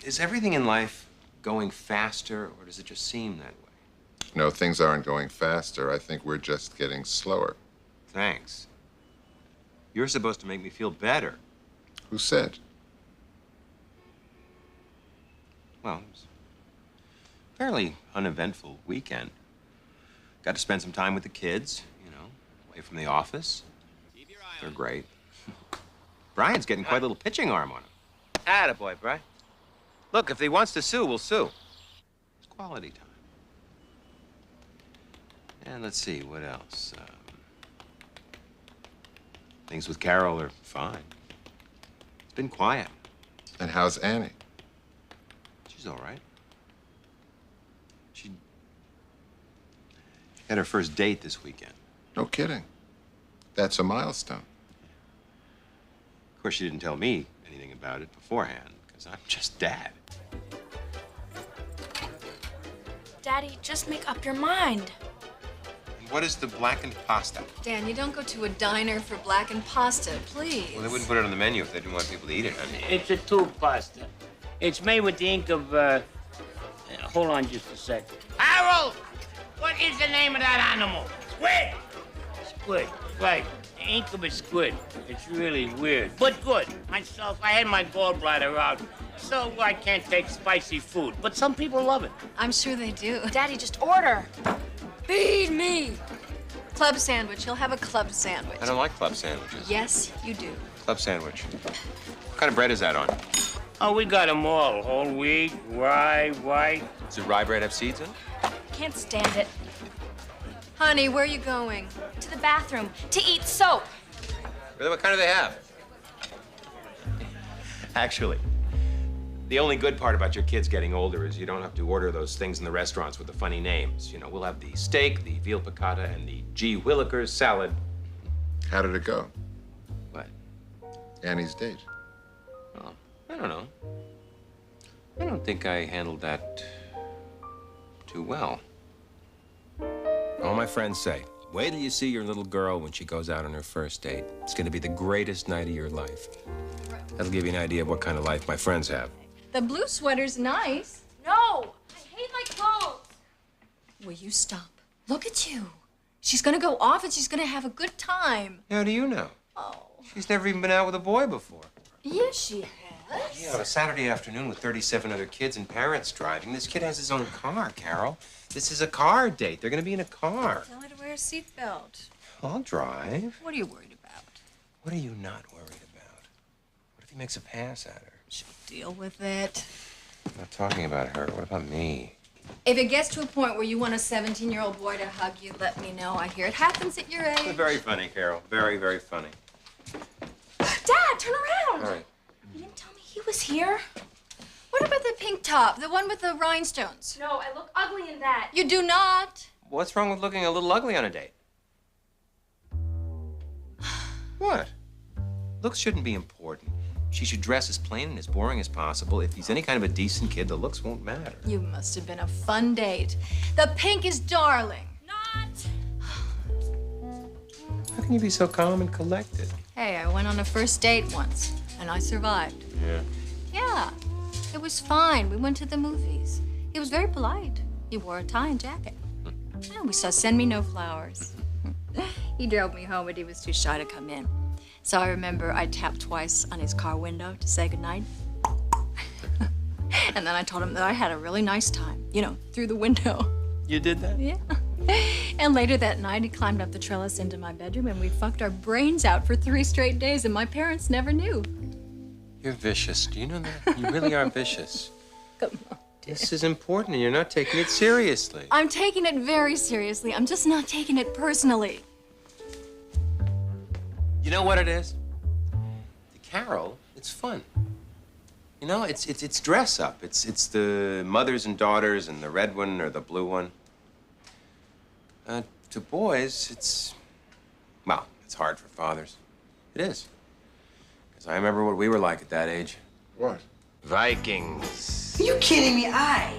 Is everything in life going faster, or does it just seem that way? No, things aren't going faster. I think we're just getting slower. Thanks. You're supposed to make me feel better. Who said? Well, it was a fairly uneventful weekend. Got to spend some time with the kids, you know, away from the office. They're great. Brian's getting quite a little pitching arm on him. Attaboy, Brian. Look, if he wants to sue, we'll sue. It's quality time. And let's see, what else? Things with Carol are fine. It's been quiet. And how's Annie? She's all right. She had her first date this weekend. No kidding. That's a milestone. Of course, she didn't tell me anything about it beforehand, because I'm just Dad. Daddy, just make up your mind. What is the blackened pasta? Dan, you don't go to a diner for blackened pasta, please. Well, they wouldn't put it on the menu if they didn't want people to eat it. I mean, It's a tube pasta. It's made with the ink of, hold on just a sec. Harold! What is the name of that animal? Squid! Squid, right. The ink of a squid. It's really weird, but good. Myself, I had my gallbladder out, so I can't take spicy food. But some people love it. I'm sure they do. Daddy, just order. Feed me! Club sandwich. You'll have a club sandwich. I don't like club sandwiches. Yes, you do. Club sandwich. What kind of bread is that on? Oh, we got them all. Whole wheat, rye, white. Does the rye bread have seeds in it? Can't stand it. Honey, where are you going? To the bathroom to eat soap. Really, what kind do they have? Actually, the only good part about your kids getting older is you don't have to order those things in the restaurants with the funny names. You know, we'll have the steak, the veal piccata, and the G. Willikers salad. How did it go? What? Annie's date. Oh, I don't know. I don't think I handled that too well. All my friends say, wait till you see your little girl when she goes out on her first date. It's gonna be the greatest night of your life. That'll give you an idea of what kind of life my friends have. The blue sweater's nice. No, I hate my clothes. Will you stop? Look at you. She's gonna go off and she's gonna have a good time. How do you know? Oh. She's never even been out with a boy before. Yes, she has. Yeah, on a Saturday afternoon with 37 other kids and parents driving. This kid has his own car, Carol. This is a car date. They're gonna be in a car. Tell her to wear a seatbelt. I'll drive. What are you worried about? What are you not worried about? What if he makes a pass at her? She'll deal with it. I'm not talking about her. What about me? If it gets to a point where you want a 17-year-old boy to hug you, let me know. I hear it happens at your age. Very funny, Carol. Very, very funny. Dad, turn around. All right. You didn't tell me he was here. What about the pink top, the one with the rhinestones? No, I look ugly in that. You do not. What's wrong with looking a little ugly on a date? What? Looks shouldn't be important. She should dress as plain and as boring as possible. If he's any kind of a decent kid, the looks won't matter. You must have been a fun date. The pink is darling. Not. How can you be so calm and collected? Hey, I went on a first date once, and I survived. Yeah. Yeah, it was fine. We went to the movies. He was very polite. He wore a tie and jacket. Yeah, we saw Send Me No Flowers. He drove me home, but he was too shy to come in. So I remember I tapped twice on his car window to say goodnight. And then I told him that I had a really nice time, you know, through the window. You did that? Yeah. And later that night, he climbed up the trellis into my bedroom, and we fucked our brains out for 3 straight days, and my parents never knew. You're vicious. Do you know that? You really are vicious. Come on. This is important, and you're not taking it seriously. I'm taking it very seriously. I'm just not taking it personally. You know what it is? Carol, it's fun. You know, it's dress up. It's the mothers and daughters and the red one or the blue one. To boys, it's hard for fathers. It is. Because I remember what we were like at that age. What? Vikings. Are you kidding me? I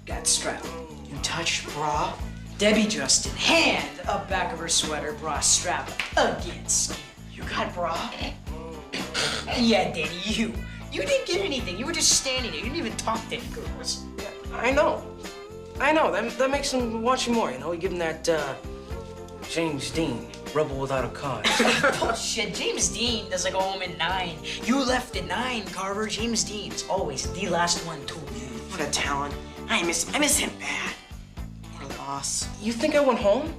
got strapped. You touched bra? Debbie just in hand up back of her sweater, bra strap against skin. You got bra? Yeah, Danny, you. You didn't get anything. You were just standing there. You didn't even talk to any girls. Yeah, I know. That makes him watch you more, you know? You give him that, James Dean, Rebel Without a Cause. Bullshit. James Dean doesn't go home at 9. You left at 9, Carver. James Dean's always the last one, too. What a talent. I miss him. I miss him bad. What a loss. You think I went home?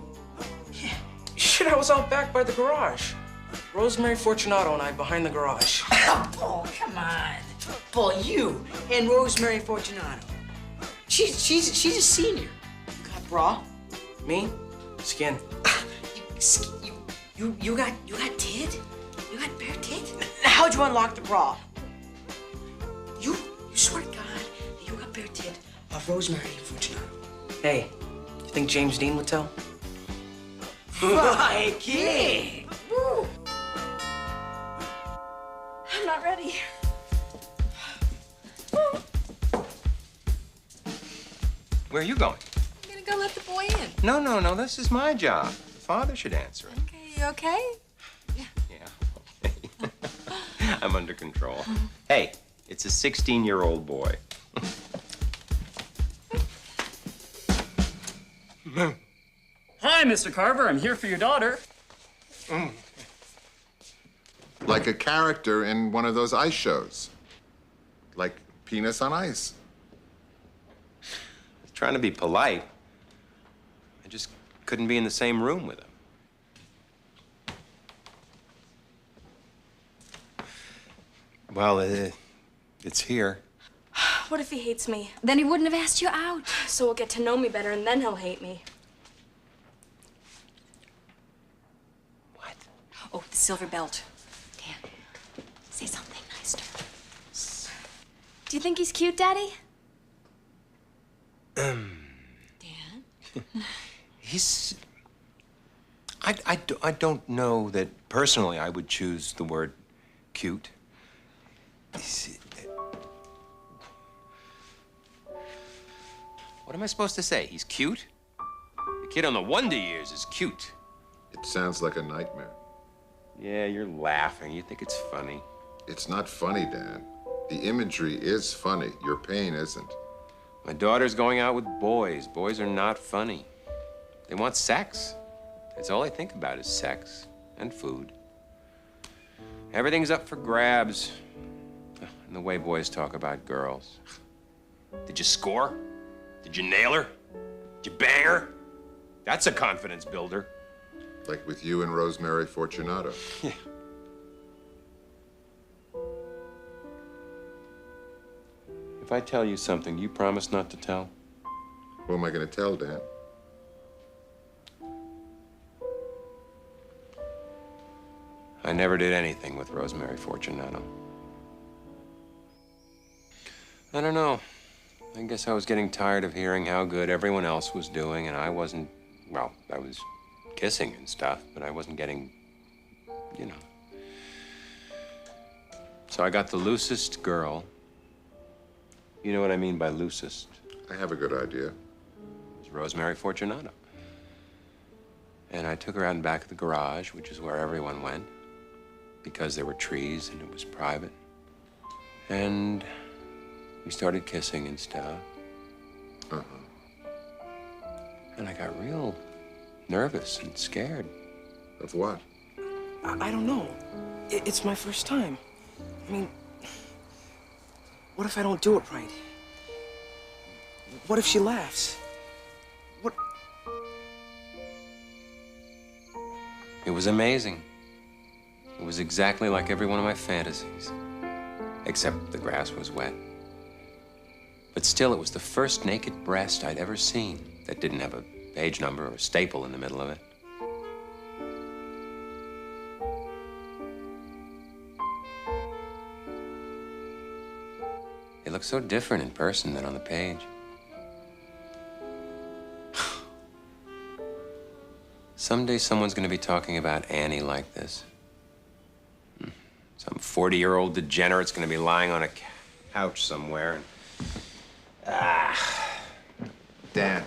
Yeah. Shit, I was out back by the garage. Rosemary Fortunato and I behind the garage. Oh, come on. Boy, you and Rosemary Fortunato. She's a senior. You got bra? Me? Skin. You got tit? You got bare tit? How'd you unlock the bra? You swear to God that you got bare tit of Rosemary Fortunato. Hey, you think James Dean would tell? Mikey! Woo. I'm not ready. Where are you going? I'm gonna go let the boy in. No. This is my job. The father should answer it. Okay, you okay? Yeah, okay. I'm under control. Hey, it's a 16-year-old boy. Hi, Mr. Carver. I'm here for your daughter. Like a character in one of those ice shows. Like Penis on Ice. Trying to be polite. I just couldn't be in the same room with him. Well, It's here. What if he hates me? Then he wouldn't have asked you out. So he'll get to know me better and then he'll hate me. What? Oh, the silver belt. Dan, say something nice to her. Do you think he's cute, Daddy? Dan? He's... I don't know that personally I would choose the word cute. What am I supposed to say? He's cute? The kid on the Wonder Years is cute. It sounds like a nightmare. Yeah, you're laughing. You think it's funny. It's not funny, Dan. The imagery is funny. Your pain isn't. My daughter's going out with boys. Boys are not funny. They want sex. That's all I think about is sex and food. Everything's up for grabs. And the way boys talk about girls. Did you score? Did you nail her? Did you bang her? That's a confidence builder. Like with you and Rosemary Fortunato. Yeah. If I tell you something, do you promise not to tell? Who am I going to tell, Dan? I never did anything with Rosemary Fortunato. I don't know. I guess I was getting tired of hearing how good everyone else was doing, and I wasn't, well, I was kissing and stuff, but I wasn't getting, you know. So I got the loosest girl. You know what I mean by loosest? I have a good idea. It's Rosemary Fortunato. And I took her out in back of the garage, which is where everyone went, because there were trees and it was private. And we started kissing and stuff. And I got real nervous and scared. Of what? I don't know. It's my first time. I mean, what if I don't do it right? What if she laughs? What? It was amazing. It was exactly like every one of my fantasies, except the grass was wet. But still, it was the first naked breast I'd ever seen that didn't have a page number or a staple in the middle of it. It looked so different in person than on the page. Someday someone's gonna be talking about Annie like this. Some 40-year-old degenerate's gonna be lying on a couch somewhere. Dan.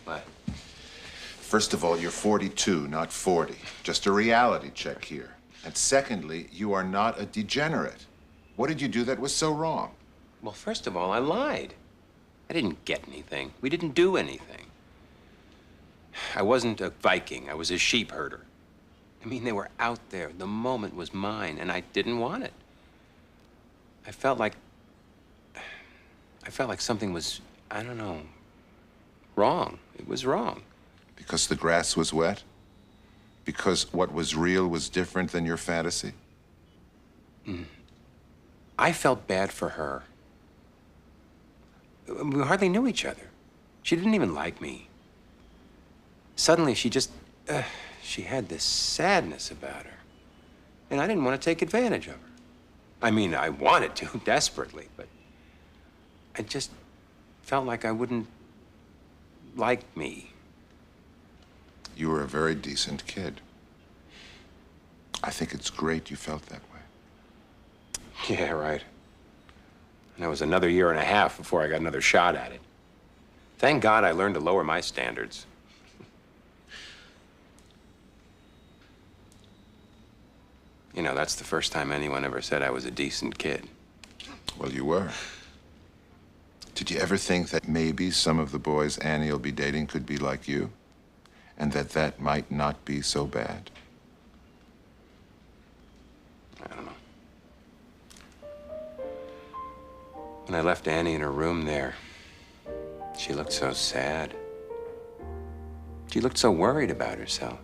What? First of all, you're 42, not 40. Just a reality check here. And secondly, you are not a degenerate. What did you do that was so wrong? Well, first of all, I lied. I didn't get anything. We didn't do anything. I wasn't a Viking. I was a sheep herder. I mean, they were out there. The moment was mine, and I didn't want it. I felt like something was, I don't know, wrong. It was wrong. Because the grass was wet? Because what was real was different than your fantasy? I felt bad for her. We hardly knew each other. She didn't even like me. Suddenly, she just, she had this sadness about her. And I didn't want to take advantage of her. I mean, I wanted to, desperately, but I just felt like I wouldn't like me. You were a very decent kid. I think it's great you felt that way. Yeah, right. And that was another year and a half before I got another shot at it. Thank God I learned to lower my standards. You know, that's the first time anyone ever said I was a decent kid. Well, you were. Did you ever think that maybe some of the boys Annie will be dating could be like you? And that might not be so bad? I don't know. When I left Annie in her room there, she looked so sad. She looked so worried about herself.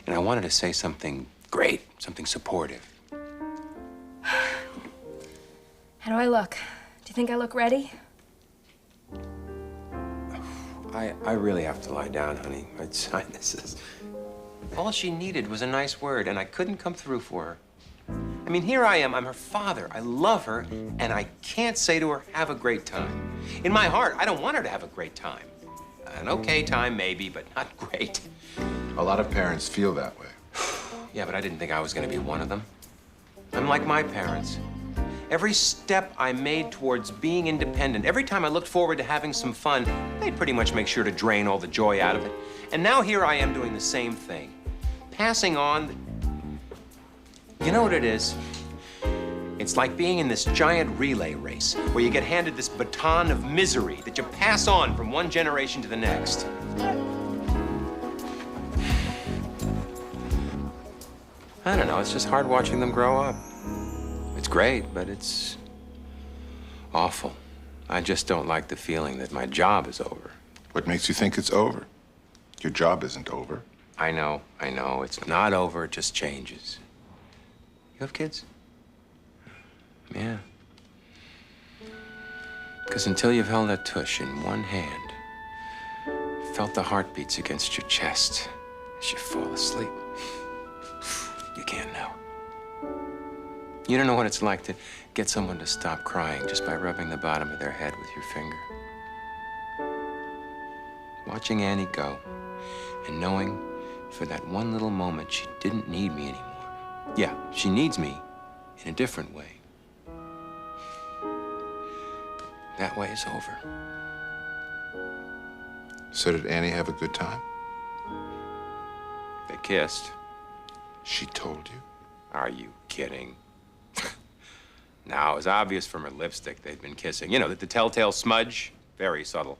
And I wanted to say something great, something supportive. How do I look? Do you think I look ready? I really have to lie down, honey. This is... All she needed was a nice word, and I couldn't come through for her. I mean, here I am. I'm her father. I love her, and I can't say to her, have a great time. In my heart, I don't want her to have a great time. An okay time, maybe, but not great. A lot of parents feel that way. Yeah, but I didn't think I was going to be one of them. I'm like my parents. Every step I made towards being independent, every time I looked forward to having some fun, they'd pretty much make sure to drain all the joy out of it. And now here I am doing the same thing. Passing on... You know what it is? It's like being in this giant relay race where you get handed this baton of misery that you pass on from one generation to the next. I don't know, it's just hard watching them grow up. It's great, but it's awful. I just don't like the feeling that my job is over. What makes you think it's over? Your job isn't over. I know. It's not over, it just changes. You have kids? Yeah. Because until you've held that tush in one hand, felt the heartbeats against your chest as you fall asleep, you can't know. You don't know what it's like to get someone to stop crying just by rubbing the bottom of their head with your finger. Watching Annie go and knowing for that one little moment she didn't need me anymore. Yeah, she needs me in a different way. That way is over. So did Annie have a good time? They kissed. She told you? Are you kidding? Now, it was obvious from her lipstick they'd been kissing. You know, the telltale smudge, very subtle.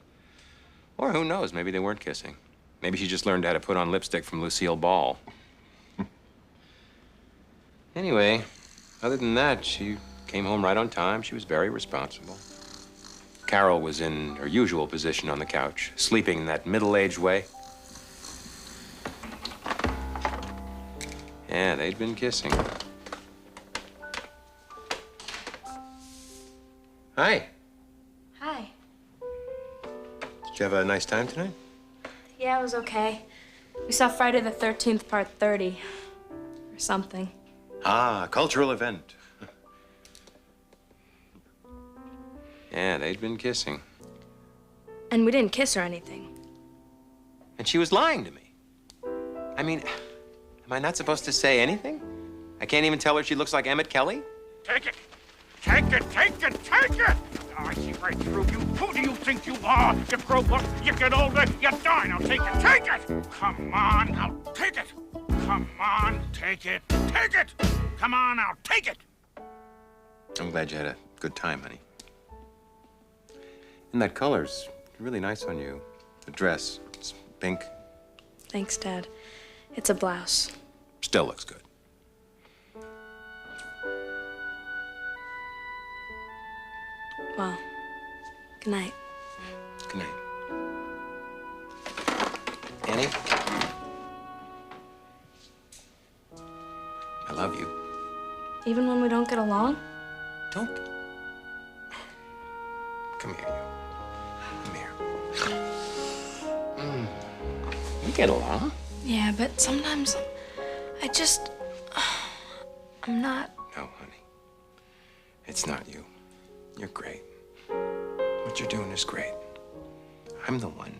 Or who knows, maybe they weren't kissing. Maybe she just learned how to put on lipstick from Lucille Ball. Anyway, other than that, she came home right on time. She was very responsible. Carol was in her usual position on the couch, sleeping in that middle-aged way. Yeah, they'd been kissing. Hi. Hi. Did you have a nice time tonight? Yeah, it was okay. We saw Friday the 13th, part 30. Or something. Ah, cultural event. Yeah, they'd been kissing. And we didn't kiss or anything. And she was lying to me. I mean, am I not supposed to say anything? I can't even tell her she looks like Emmett Kelly? Take it! Take it! Take it! Take it! Oh, I see right through you. Who do you think you are? You grow up, you get older, you die. Now take it! Take it! Come on, I'll take it! Come on, take it! Take it! Come on, I'll take it! I'm glad you had a good time, honey. And that color's really nice on you. The dress, it's pink. Thanks, Dad. It's a blouse. Still looks good. Well, good night. Good night. Annie? I love you. Even when we don't get along? Don't. Come here, you. Come here. We get along. Yeah, but sometimes I'm not. No, honey. It's not you. You're great. What you're doing is great. I'm the one.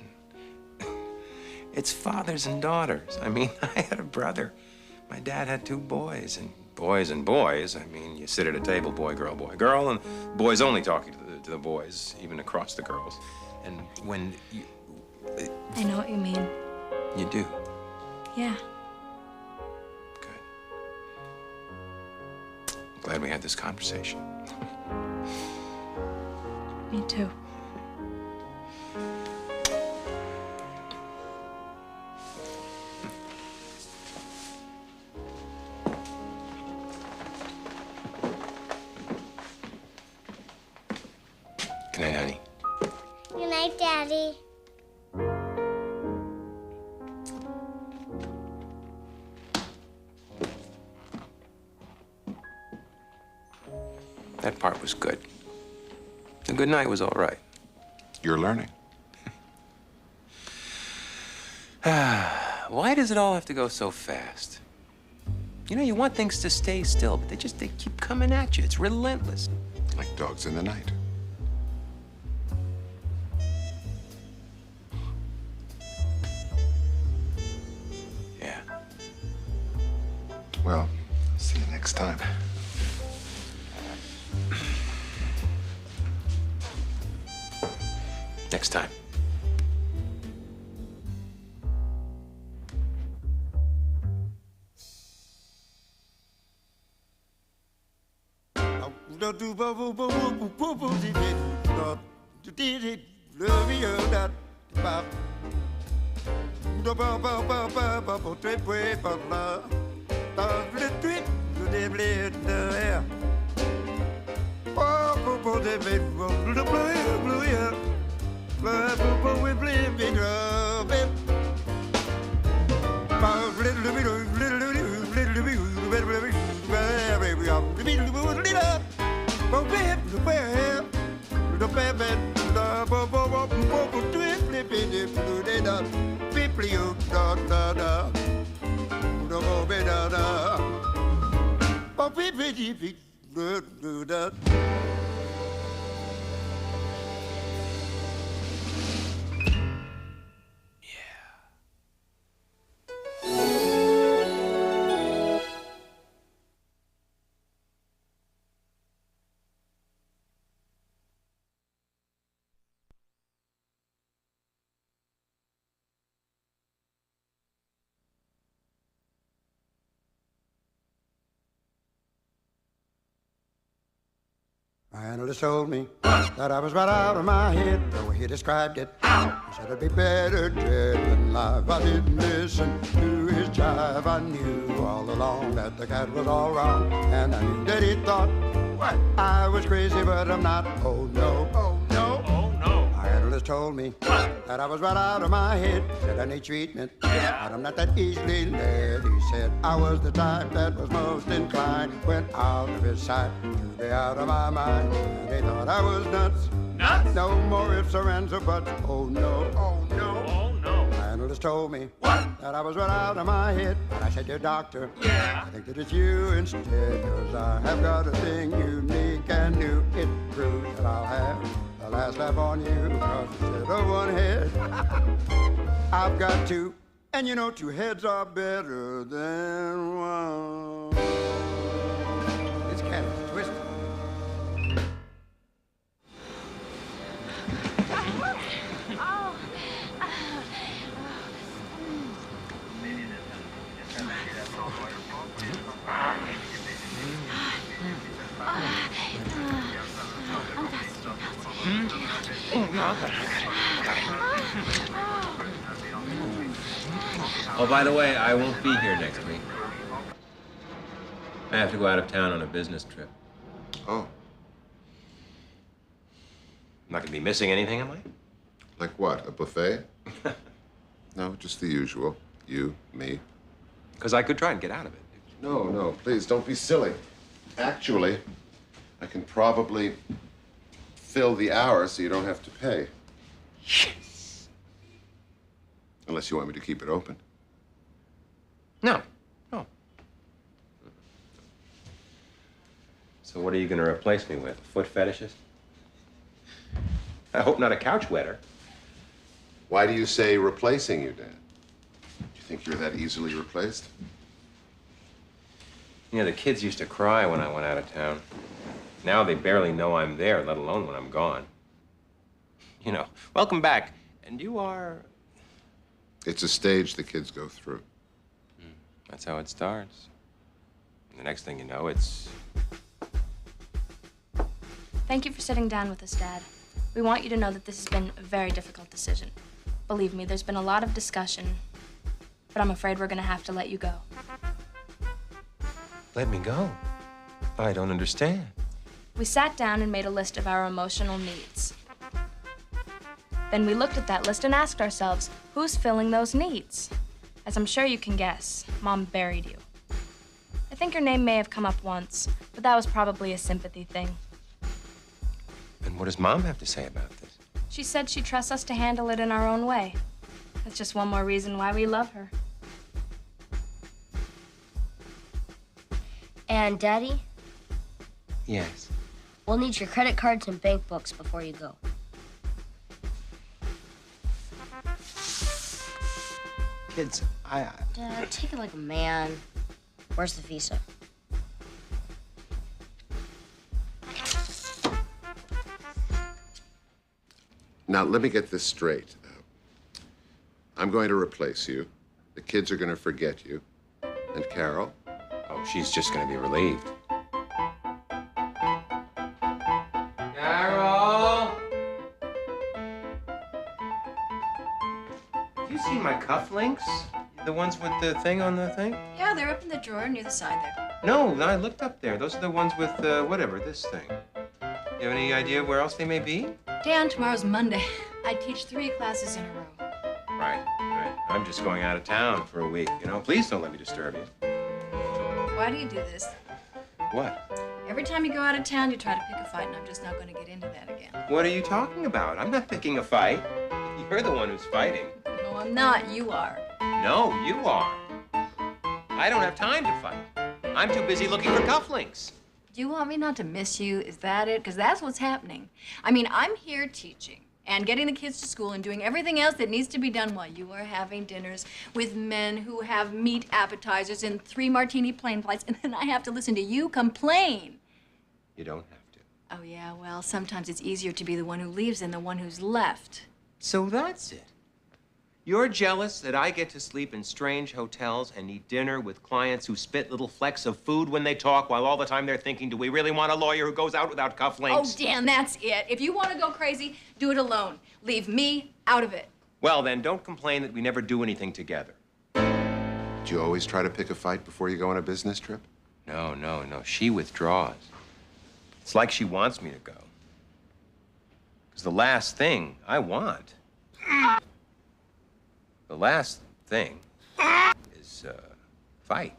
It's fathers and daughters. I mean, I had a brother. My dad had 2 boys, and boys, I mean, you sit at a table, boy, girl, and boys only talking to the boys, even across the girls. And when you... I know what you mean. You do. Yeah. I'm glad we had this conversation. Me too. Good night, honey. Good night, Daddy. That part was good. The good night was all right. You're learning. Why does it all have to go so fast? You know, you want things to stay still, but they keep coming at you. It's relentless. Like dogs in the night. Yeah. Well, see you next time. Next time. My analyst told me that I was right out of my head, the way he described it. He said it'd be better dead than live. I didn't listen to his jive. I knew all along that the cat was all wrong, and I knew that he thought what I was crazy, but I'm not. Oh no, oh no, oh no. My analyst told me that I was right out of my head. Said I need treatment, but I'm not that easily led. He said I was the type that was most inclined, went out of his sight to be out of my mind. And they thought I was nuts. Nuts? No more ifs or ands or buts. Oh no, oh no, oh no. My analyst told me that I was right out of my head. And I said, dear doctor, I think that it's you instead, 'cause I have got a thing unique and new. It proves that I'll have the last laugh on you, 'cause instead of one head, I've got two. And you know, two heads are better than one. This cat is twisted. Oh, by the way, I won't be here next week. I have to go out of town on a business trip. Oh. I'm not gonna be missing anything, am I? Like what? A buffet? No, just the usual. You, me. Because I could try and get out of it. No, no, please don't be silly. Actually, I can probably fill the hour so you don't have to pay. Yes. Unless you want me to keep it open. No. No. So what are you going to replace me with? A foot fetishist? I hope not a couch wetter. Why do you say replacing you, Dan? Do you think you're that easily replaced? You know, the kids used to cry when I went out of town. Now they barely know I'm there, let alone when I'm gone. You know, welcome back. And you are... It's a stage the kids go through. That's how it starts. And the next thing you know, it's... Thank you for sitting down with us, Dad. We want you to know that this has been a very difficult decision. Believe me, there's been a lot of discussion, but I'm afraid we're gonna have to let you go. Let me go. I don't understand. We sat down and made a list of our emotional needs. Then we looked at that list and asked ourselves, who's filling those needs? As I'm sure you can guess, Mom buried you. I think your name may have come up once, but that was probably a sympathy thing. And what does Mom have to say about this? She said she trusts us to handle it in our own way. That's just one more reason why we love her. And Daddy, Yes. we'll need your credit cards and bank books before you go. Kids, Dad, take it like a man. Where's the visa? Now, let me get this straight. I'm going to replace you. The kids are going to forget you. And Carol? Oh, she's just going to be relieved. Carol! Have you seen my cufflinks? The ones with the thing on the thing? Yeah, they're up in the drawer near the side there. No, I looked up there. Those are the ones with, whatever, this thing. You have any idea where else they may be? Dan, tomorrow's Monday. I teach 3 classes in a row. Right. I'm just going out of town for a week, you know? Please don't let me disturb you. Why do you do this? What? Every time you go out of town, you try to pick a fight, and I'm just not going to get into that again. What are you talking about? I'm not picking a fight. You're the one who's fighting. No, I'm not. You are. No, you are. I don't have time to fight. I'm too busy looking for cufflinks. Do you want me not to miss you? Is that it? Because that's what's happening. I mean, I'm here teaching and getting the kids to school and doing everything else that needs to be done while you are having dinners with men who have meat appetizers and 3 martini plane flights, and then I have to listen to you complain. You don't have to. Oh, yeah, well, sometimes it's easier to be the one who leaves than the one who's left. So that's it. You're jealous that I get to sleep in strange hotels and eat dinner with clients who spit little flecks of food when they talk, while all the time they're thinking, do we really want a lawyer who goes out without cufflinks? Oh, Dan, that's it. If you want to go crazy, do it alone. Leave me out of it. Well, then, don't complain that we never do anything together. Do you always try to pick a fight before you go on a business trip? No. She withdraws. It's like she wants me to go. Because the last thing I want... The last thing is, fight.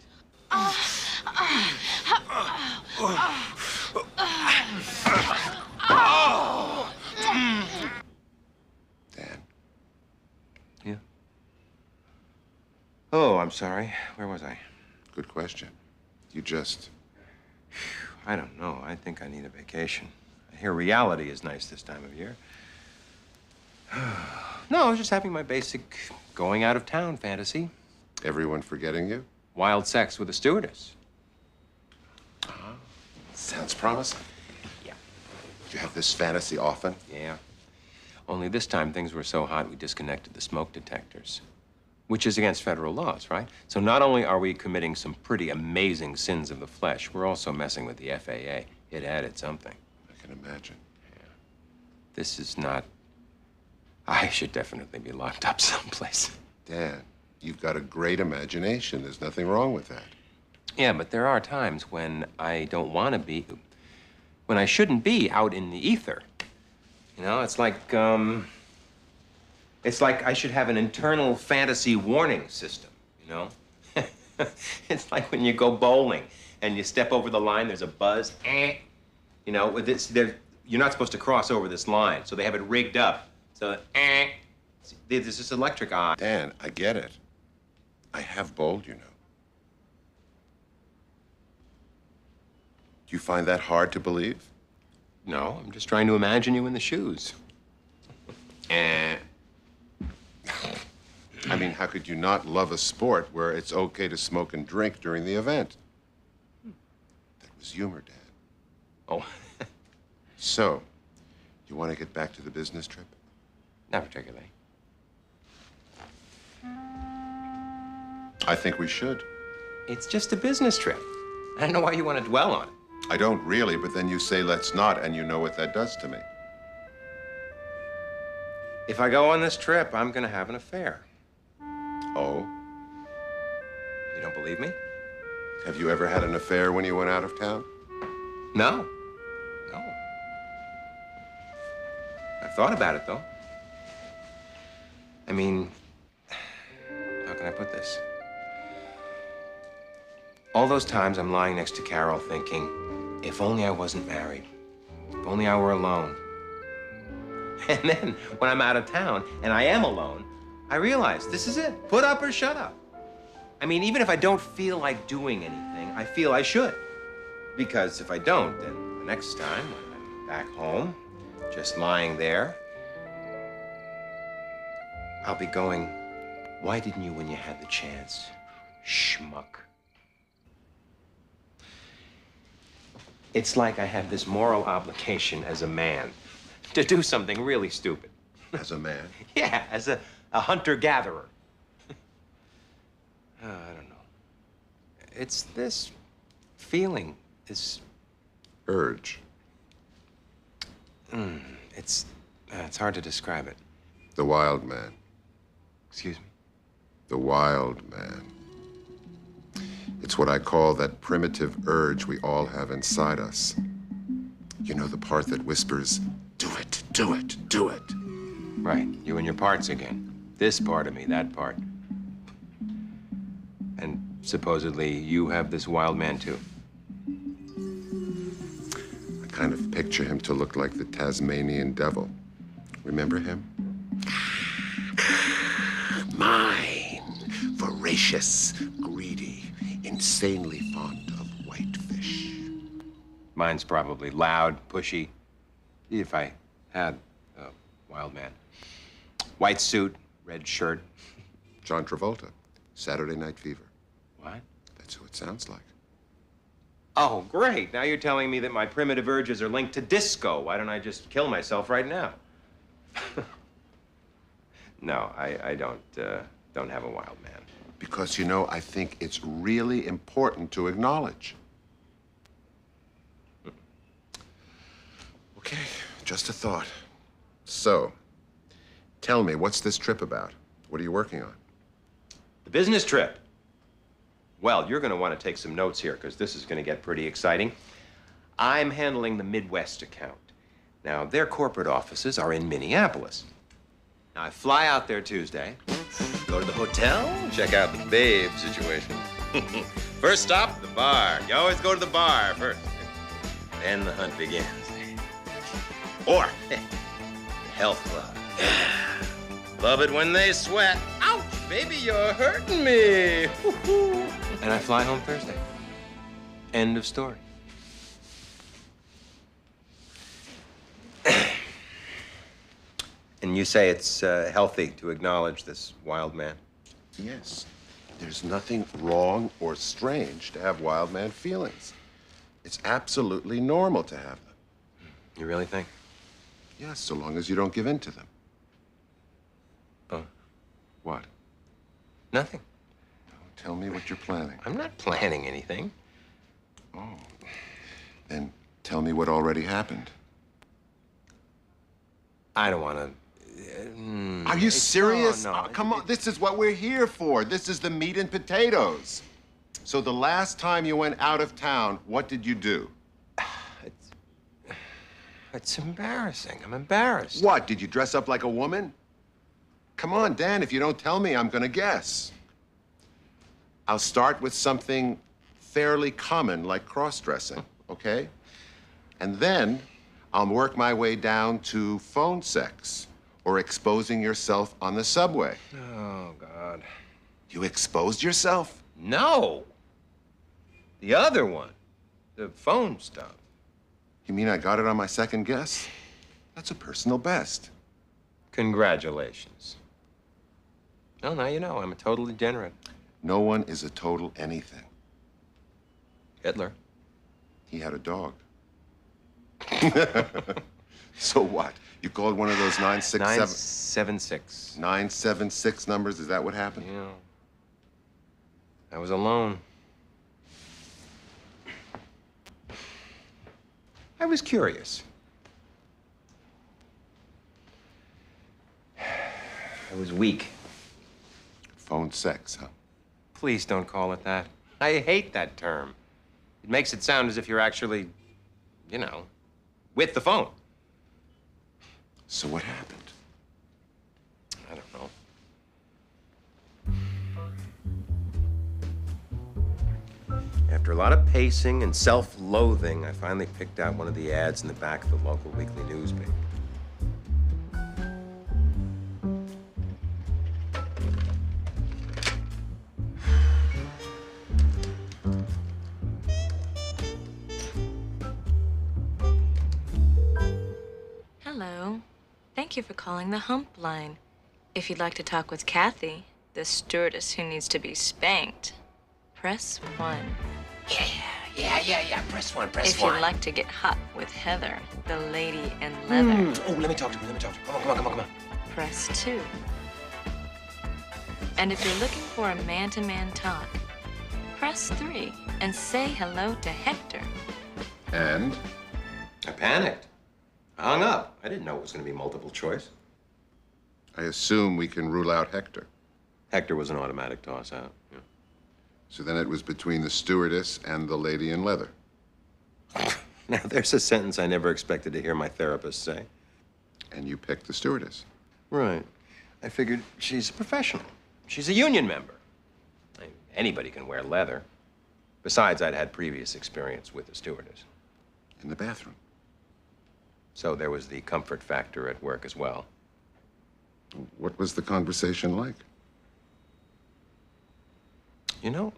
Dan. Yeah? Oh, I'm sorry. Where was I? Good question. You just... I don't know. I think I need a vacation. I hear reality is nice this time of year. No, I was just having my basic going out of town fantasy. Everyone forgetting you? Wild sex with a stewardess. Sounds promising. Yeah. Do you have this fantasy often? Yeah. Only this time things were so hot we disconnected the smoke detectors. Which is against federal laws, right? So not only are we committing some pretty amazing sins of the flesh, we're also messing with the FAA. It added something. I can imagine. Yeah. This is not... I should definitely be locked up someplace. Dan, you've got a great imagination. There's nothing wrong with that. Yeah, but there are times when I don't want to be... when I shouldn't be out in the ether. You know, it's like I should have an internal fantasy warning system, you know? It's like when you go bowling and you step over the line, there's a buzz. You know, with this, you're not supposed to cross over this line, so they have it rigged up. So, there's this electric eye. Dan, I get it. I have bowled, you know. Do you find that hard to believe? No, I'm just trying to imagine you in the shoes. I mean, how could you not love a sport where it's okay to smoke and drink during the event? That was humor, Dan. Oh. So, you want to get back to the business trip? Not particularly. I think we should. It's just a business trip. I don't know why you want to dwell on it. I don't really, but then you say let's not, and you know what that does to me. If I go on this trip, I'm going to have an affair. Oh? You don't believe me? Have you ever had an affair when you went out of town? No. I've thought about it, though. I mean, how can I put this? All those times I'm lying next to Carol thinking, if only I wasn't married. If only I were alone. And then when I'm out of town and I am alone, I realize this is it. Put up or shut up. I mean, even if I don't feel like doing anything, I feel I should. Because if I don't, then the next time when I'm back home, just lying there, I'll be going, why didn't you when you had the chance, schmuck? It's like I have this moral obligation as a man to do something really stupid. As a man? Yeah, as a hunter-gatherer. I don't know. It's this feeling, this urge. It's hard to describe it. The wild man. Excuse me? The wild man. It's what I call that primitive urge we all have inside us. You know, the part that whispers, do it, do it, do it. Right, you and your parts again. This part of me, that part. And supposedly you have this wild man too. I kind of picture him to look like the Tasmanian devil. Remember him? Mine. Voracious, greedy, insanely fond of whitefish. Mine's probably loud, pushy. If I had a wild man. White suit, red shirt. John Travolta, Saturday Night Fever. What? That's who it sounds like. Oh, great. Now you're telling me that my primitive urges are linked to disco. Why don't I just kill myself right now? No, I don't have a wild man. Because, you know, I think it's really important to acknowledge. Okay, just a thought. So, tell me, what's this trip about? What are you working on? The business trip. Well, you're going to want to take some notes here because this is going to get pretty exciting. I'm handling the Midwest account. Now, their corporate offices are in Minneapolis. Now, I fly out there Tuesday, go to the hotel, check out the babe situation. First stop, the bar. You always go to the bar first. Then the hunt begins. Or the health club. Love it when they sweat. Ouch, baby, you're hurting me. And I fly home Thursday. End of story. And you say it's healthy to acknowledge this wild man? Yes. There's nothing wrong or strange to have wild man feelings. It's absolutely normal to have them. You really think? Yes, so long as you don't give in to them. Oh. What? Nothing. Tell me what you're planning. I'm not planning anything. Oh. Then tell me what already happened. I don't want to... Are you serious? No. Oh, come on, this is what we're here for. This is the meat and potatoes. So the last time you went out of town, what did you do? It's embarrassing. I'm embarrassed. What, did you dress up like a woman? Come on, Dan, if you don't tell me, I'm gonna guess. I'll start with something fairly common, like cross-dressing, okay? And then I'll work my way down to phone sex or exposing yourself on the subway. Oh, God. You exposed yourself? No. The other one. The phone stuff. You mean I got it on my second guess? That's a personal best. Congratulations. Well, now you know. I'm a total degenerate. No one is a total anything. Hitler. He had a dog. So what? You called one of those 976. 976 numbers? Is that what happened? Yeah. I was alone. I was curious. I was weak. Phone sex, huh? Please don't call it that. I hate that term. It makes it sound as if you're actually, you know, with the phone. So what happened? I don't know. After a lot of pacing and self-loathing, I finally picked out one of the ads in the back of the local weekly newspaper. Thank you for calling the Hump Line. If you'd like to talk with Kathy, the stewardess who needs to be spanked, press 1. Yeah. Press one. If you'd like to get hot with Heather, the lady in leather, Oh, let me talk to her. Come on. press 2. And if you're looking for a man-to-man talk, press 3 and say hello to Hector. And? I panicked. I hung up. I didn't know it was going to be multiple choice. I assume we can rule out Hector. Hector was an automatic toss-out. Yeah. So then it was between the stewardess and the lady in leather. Now, there's a sentence I never expected to hear my therapist say. And you picked the stewardess. Right. I figured she's a professional. She's a union member. I mean, anybody can wear leather. Besides, I'd had previous experience with the stewardess. In the bathroom. So there was the comfort factor at work as well. What was the conversation like? You know,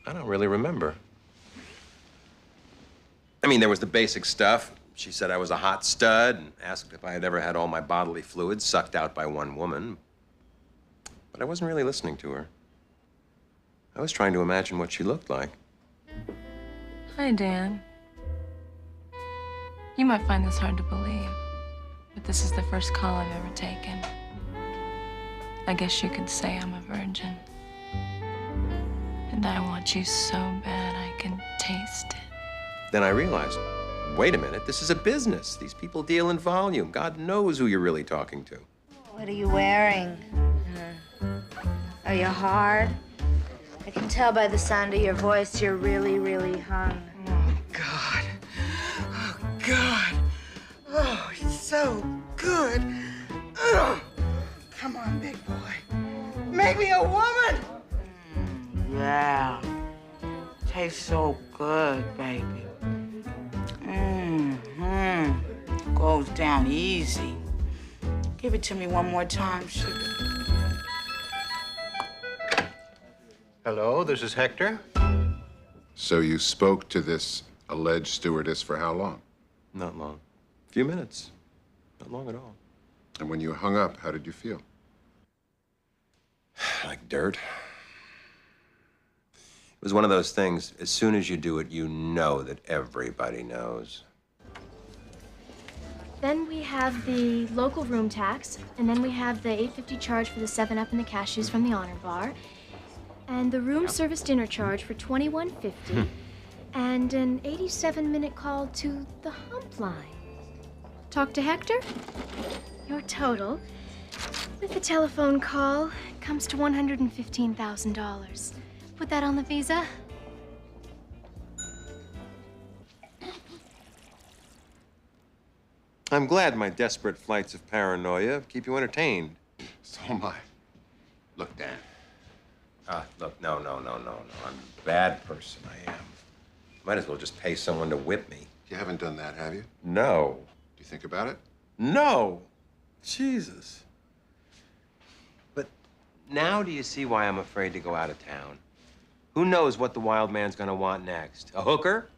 I don't really remember. I mean, there was the basic stuff. She said I was a hot stud and asked if I had ever had all my bodily fluids sucked out by one woman. But I wasn't really listening to her. I was trying to imagine what she looked like. Hi, Dan. You might find this hard to believe, but this is the first call I've ever taken. I guess you could say I'm a virgin. And I want you so bad I can taste it. Then I realized, wait a minute, this is a business. These people deal in volume. God knows who you're really talking to. What are you wearing? Are you hard? I can tell by the sound of your voice you're really, really hung. God. Oh, God. Oh, it's so good. Ugh. Come on, big boy. Make me a woman. Yeah. Tastes so good, baby. Goes down easy. Give it to me one more time, sugar. Hello, this is Hector. So you spoke to this alleged stewardess for how long? Not long. A few minutes. Not long at all. And when you hung up, how did you feel? Like dirt. It was one of those things, as soon as you do it, you know that everybody knows. Then we have the local room tax, and then we have the $8.50 charge for the 7-Up and the cashews from the Honor Bar, and the room service dinner charge for $21.50, and an 87-minute call to the Hump Line. Talk to Hector? Your total, with the telephone call, comes to $115,000. Put that on the visa. I'm glad my desperate flights of paranoia keep you entertained. So am I. Look, Dan. Look, no. I'm a bad person, I am. Might as well just pay someone to whip me. You haven't done that, have you? No. Do you think about it? No. Jesus. But now do you see why I'm afraid to go out of town? Who knows what the wild man's gonna want next? A hooker?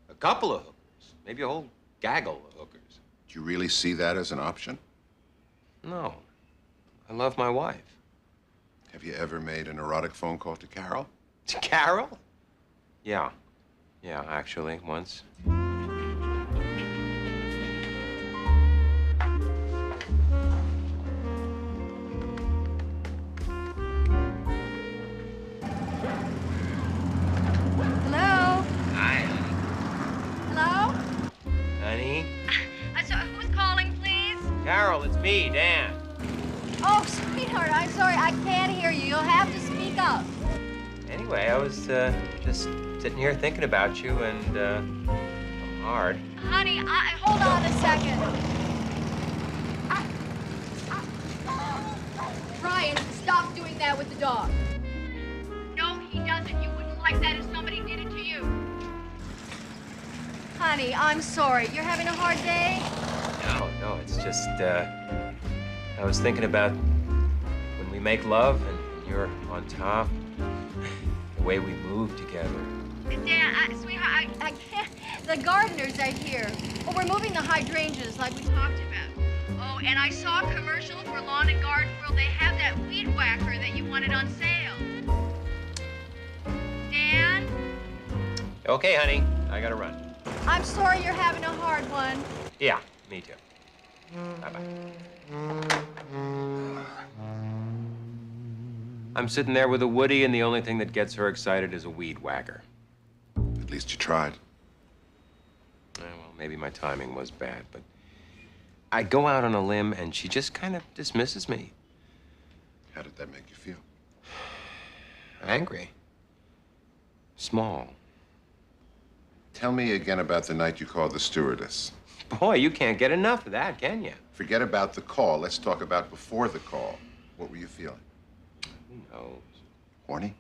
A couple of hookers? Maybe a whole gaggle of hookers. Do you really see that as an option? No. I love my wife. Have you ever made an erotic phone call to Carol? To Carol? Yeah. Yeah, actually, once. Hello? Hi, Hello? honey. Who's calling, please? Carol, it's me, Dan. Oh, sweetheart, I'm sorry. I can't hear you. You'll have to speak up. Anyway, I was just sitting here thinking about you, and I'm hard. Honey, hold on a second. Brian, stop doing that with the dog. No, he doesn't. You wouldn't like that if somebody did it to you. Honey, I'm sorry. You're having a hard day? No, it's just, I was thinking about when we make love and you're on top, the way we move together. Dan, sweetheart, I can't. The gardeners are here. Oh, we're moving the hydrangeas like we talked about. Oh, and I saw a commercial for Lawn and Garden World. They have that weed whacker that you wanted on sale. Dan? Okay, honey. I gotta run. I'm sorry you're having a hard one. Yeah, me too. Bye-bye. I'm sitting there with a Woody, and the only thing that gets her excited is a weed whacker. At least you tried. Well, maybe my timing was bad, but I go out on a limb, and she just kind of dismisses me. How did that make you feel? Angry. Small. Tell me again about the night you called the stewardess. Boy, you can't get enough of that, can you? Forget about the call. Let's talk about before the call. What were you feeling? Who knows? Horny?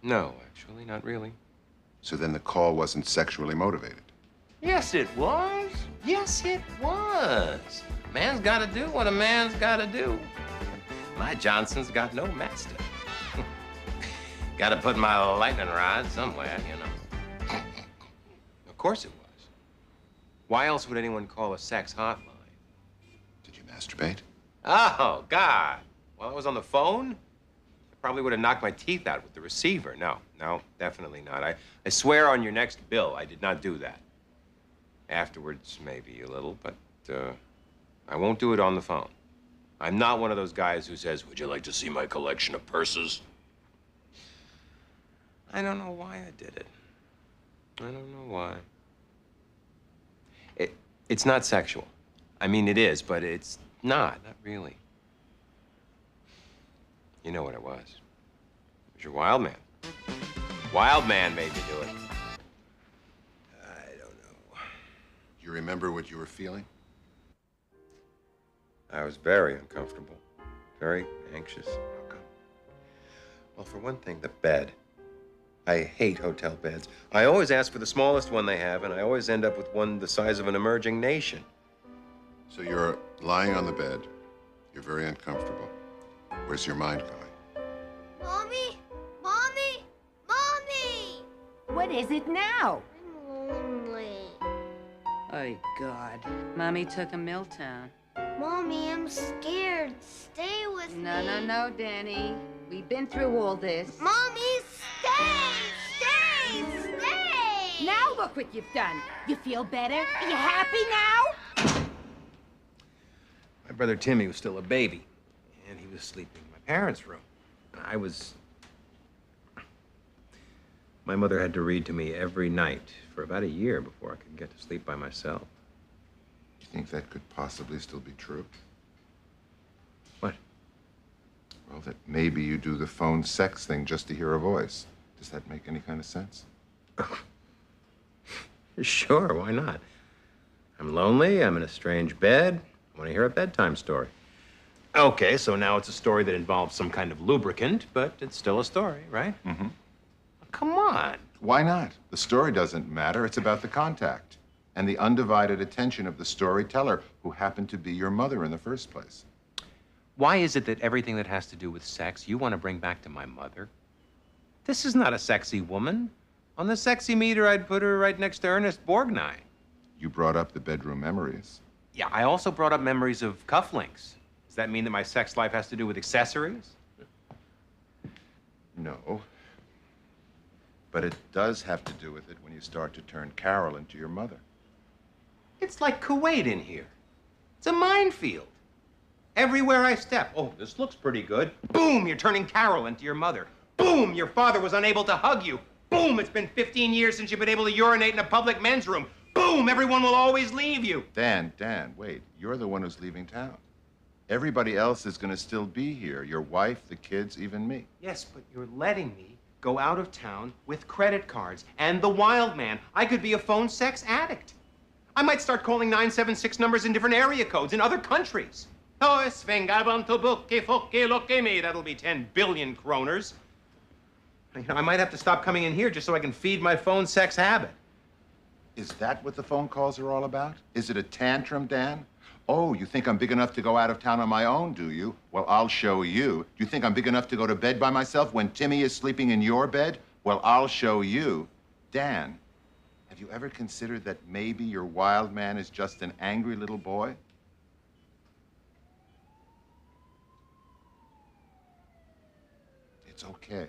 No, actually, not really. So then the call wasn't sexually motivated? Yes, it was. Yes, it was. Man's gotta do what a man's gotta do. My Johnson's got no master. Gotta put my lightning rod somewhere, you know. Of course it was. Why else would anyone call a sex hotline? Did you masturbate? Oh, God. While I was on the phone? I probably would have knocked my teeth out with the receiver. No, definitely not. I swear on your next bill, I did not do that. Afterwards, maybe a little, but I won't do it on the phone. I'm not one of those guys who says, "Would you like to see my collection of purses?" I don't know why I did it. I don't know why. It's not sexual. I mean, it is, but it's not really. You know what it was. It was your wild man. Wild man made me do it. I don't know. You remember what you were feeling? I was very uncomfortable, very anxious. How come? Well, for one thing, the bed. I hate hotel beds. I always ask for the smallest one they have, and I always end up with one the size of an emerging nation. So you're lying on the bed. You're very uncomfortable. Where's your mind going? Mommy! Mommy! Mommy! What is it now? I'm lonely. Oh, God. Mommy took a Milltown. Mommy, I'm scared. Stay with me. No, Danny. We've been through all this. Mommy, stay! Now look what you've done. You feel better? Are you happy now? My brother Timmy was still a baby, and he was sleeping in my parents' room. And my mother had to read to me every night for about a year before I could get to sleep by myself. Do you think that could possibly still be true? What? Well, that maybe you do the phone sex thing just to hear a voice. Does that make any kind of sense? Sure, why not? I'm lonely, I'm in a strange bed, I want to hear a bedtime story. Okay, so now it's a story that involves some kind of lubricant, but it's still a story, right? Mm-hmm. Come on. Why not? The story doesn't matter. It's about the contact and the undivided attention of the storyteller, who happened to be your mother in the first place. Why is it that everything that has to do with sex you want to bring back to my mother? This is not a sexy woman. On the sexy meter, I'd put her right next to Ernest Borgnine. You brought up the bedroom memories. Yeah, I also brought up memories of cufflinks. Does that mean that my sex life has to do with accessories? No. But it does have to do with it when you start to turn Carol into your mother. It's like Kuwait in here. It's a minefield. Everywhere I step, oh, this looks pretty good. Boom, you're turning Carol into your mother. Boom, your father was unable to hug you. Boom, it's been 15 years since you've been able to urinate in a public men's room. Boom, everyone will always leave you. Dan, wait. You're the one who's leaving town. Everybody else is going to still be here. Your wife, the kids, even me. Yes, but you're letting me go out of town with credit cards and the wild man. I could be a phone sex addict. I might start calling 976 numbers in different area codes in other countries. Oh, es vengaban to buque foque lo que me. That'll be 10 billion kroners. You know, I might have to stop coming in here just so I can feed my phone sex habit. Is that what the phone calls are all about? Is it a tantrum, Dan? Oh, you think I'm big enough to go out of town on my own, do you? Well, I'll show you. Do you think I'm big enough to go to bed by myself when Timmy is sleeping in your bed? Well, I'll show you. Dan, Have you ever considered that maybe your wild man is just an angry little boy? It's okay.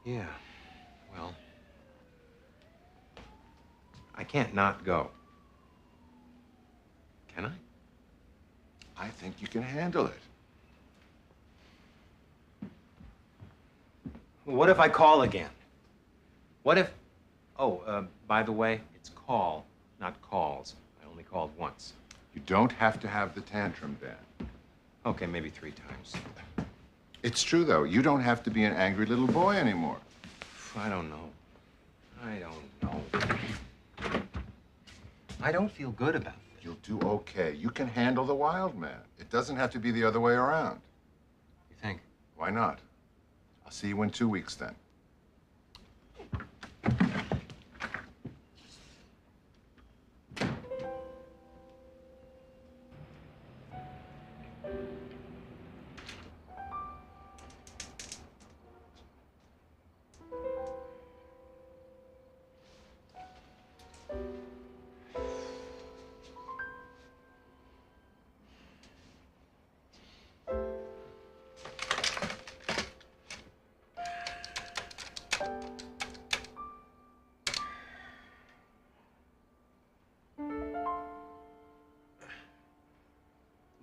Yeah, well, I can't not go. Can I? I think you can handle it. What if I call again? What if... Oh, by the way, it's call, not calls. I only called once. You don't have to have the tantrum, Dan. Okay, maybe 3 times. It's true, though. You don't have to be an angry little boy anymore. I don't know. I don't know. I don't feel good about this. You'll do okay. You can handle the wild man. It doesn't have to be the other way around. You think? Why not? I'll see you in 2 weeks, then.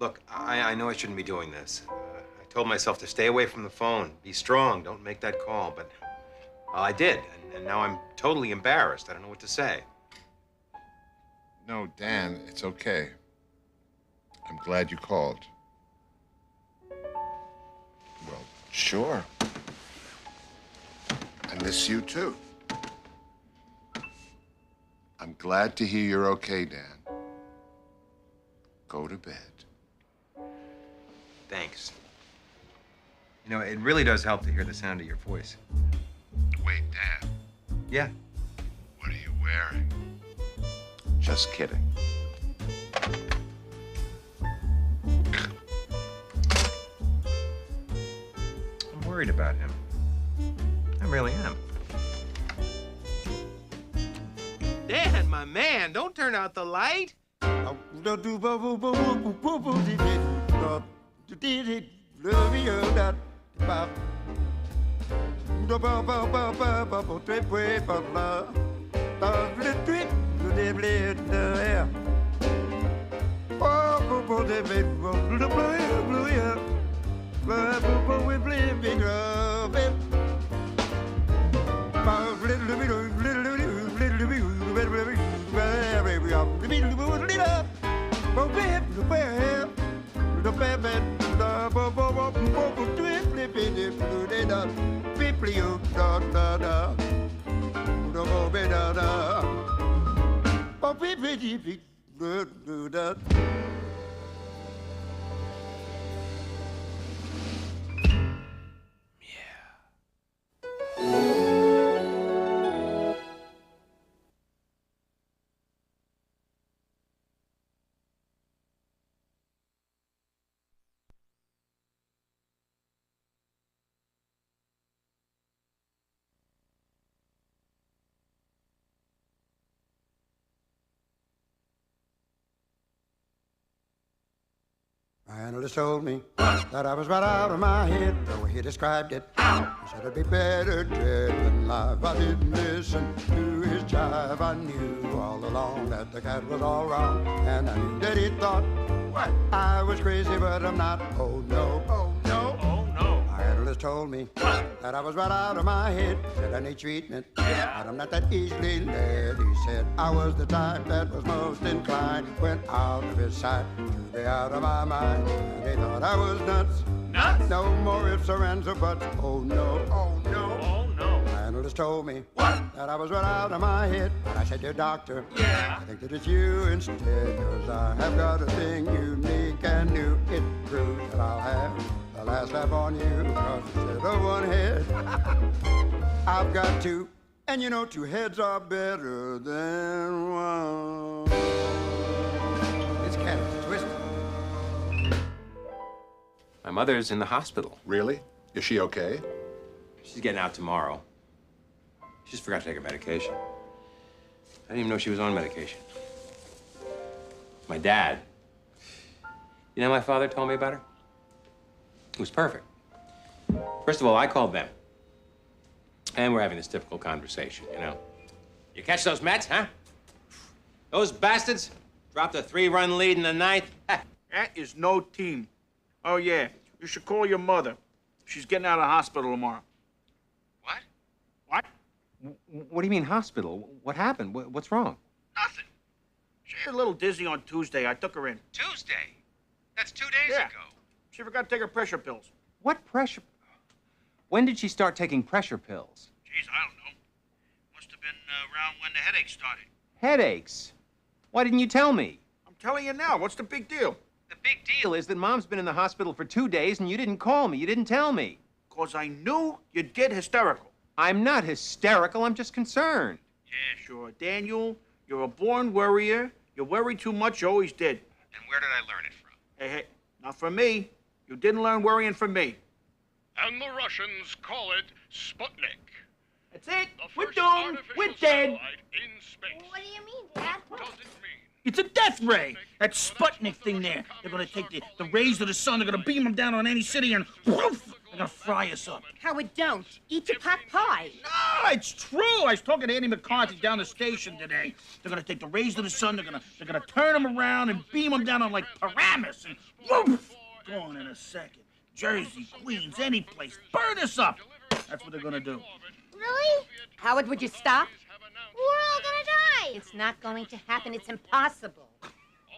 Look, I know I shouldn't be doing this. I told myself to stay away from the phone, be strong, don't make that call, but well, I did, and now I'm totally embarrassed. I don't know what to say. No, Dan, it's okay. I'm glad you called. Well, sure. I miss you, too. I'm glad to hear you're okay, Dan. Go to bed. Thanks. You know, it really does help to hear the sound of your voice. Wait, Dan. Yeah. What are you wearing? Just kidding. I'm worried about him. I really am. Dan, my man, don't turn out the light. My analyst told me that I was right out of my head, the way he described it. He said it'd be better dead than live. I didn't listen to his jive. I knew all along that the cat was all wrong, and I knew that he thought what I was crazy, but I'm not. Oh no, oh no, oh no. My analyst told me that I was right out of my head. Said I need treatment, but I'm not that easily led. He said I was the type that was most inclined, went out of his sight to be out of my mind. And they thought I was nuts. Nuts? No more ifs or ands or buts. Oh no, oh no, oh no. My analyst told me that I was right out of my head. And I said, dear doctor, I think that it's you instead, 'cause I have got a thing unique and new. It proves that I'll have the last laugh on you, 'cause instead of one head, I've got two. And you know, two heads are better than one. This cat is twisted. My mother's in the hospital. Really? Is she okay? She's getting out tomorrow. She just forgot to take her medication. I didn't even know she was on medication. My dad. You know, my father told me about her. It was perfect. First of all, I called them. And we're having this typical conversation, you know. You catch those Mets, huh? Those bastards dropped a 3-run lead in the ninth. That is no team. Oh, yeah. You should call your mother. She's getting out of the hospital tomorrow. What? What? What do you mean hospital? What happened? What's wrong? Nothing. She was a little dizzy on Tuesday. I took her in. Tuesday? That's 2 days Yeah. ago. She forgot to take her pressure pills. What pressure? When did she start taking pressure pills? Geez, I don't know. Must have been around when the headache started. Headaches? Why didn't you tell me? I'm telling you now. What's the big deal? The big deal is that Mom's been in the hospital for 2 days and you didn't call me. You didn't tell me. 'Cause I knew you'd get hysterical. I'm not hysterical. I'm just concerned. Yeah, sure. Daniel, you're a born worrier. You worry too much, you always did. And where did I learn it from? Hey, not from me. You didn't learn worrying from me. And the Russians call it Sputnik. That's it. We're doomed. We're dead. In space. What do you mean, Dad? It's a death ray. That Sputnik thing there. They're gonna take the rays of the sun. They're gonna beam them down on any city and woof, they're gonna fry us up. Howard, don't. Eat your pot pie. No, it's true. I was talking to Andy McCarthy down the station today. They're gonna take the rays of the sun. They're gonna turn them around and beam them down on like Paramus and woof. Gone in a second. Jersey, Queens, any place. Burn us up. That's what they're gonna do. Really? Howard, would you stop? We're all gonna die. It's not going to happen. It's impossible.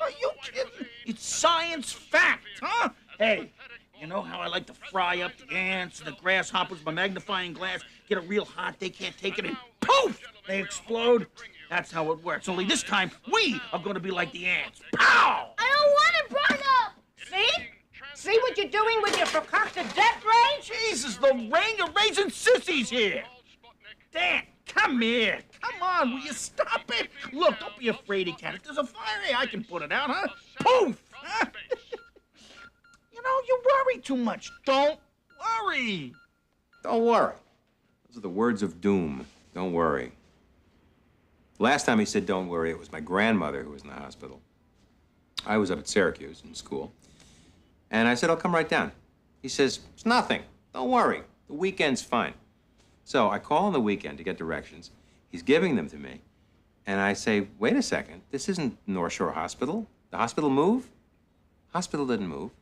Are you kidding? It's science fact, huh? Hey, you know how I like to fry up the ants and the grasshoppers with my magnifying glass, get it real hot, they can't take it, and poof, they explode? That's how it works. Only this time, we are going to be like the ants. Pow! I don't want to burn up. See? See what you're doing with your concocted death ray? Jesus, Lorraine, you're raising sissies here. Dan, come here. Come on, will you stop it? Look, don't be afraid, cat. If there's a fire here, I can put it out, huh? Poof! Huh? You know, you worry too much. Don't worry. Don't worry. Those are the words of doom. Don't worry. Last time he said don't worry, it was my grandmother who was in the hospital. I was up at Syracuse in school. And I said, I'll come right down. He says, it's nothing. Don't worry. The weekend's fine. So I call on the weekend to get directions. He's giving them to me. And I say, wait a second. This isn't North Shore Hospital. The hospital move? Hospital didn't move.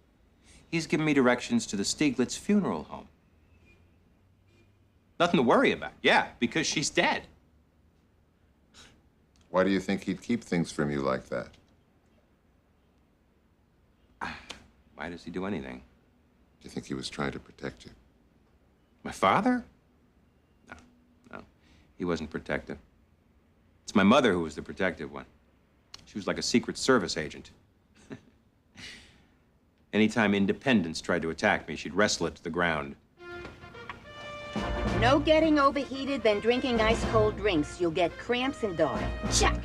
He's giving me directions to the Stieglitz funeral home. Nothing to worry about. Yeah, because she's dead. Why do you think he'd keep things from you like that? Why does he do anything? Do you think he was trying to protect you? My father? No. He wasn't protective. It's my mother who was the protective one. She was like a Secret Service agent. Anytime independents tried to attack me, she'd wrestle it to the ground. No getting overheated, then drinking ice-cold drinks. You'll get cramps and die. Check.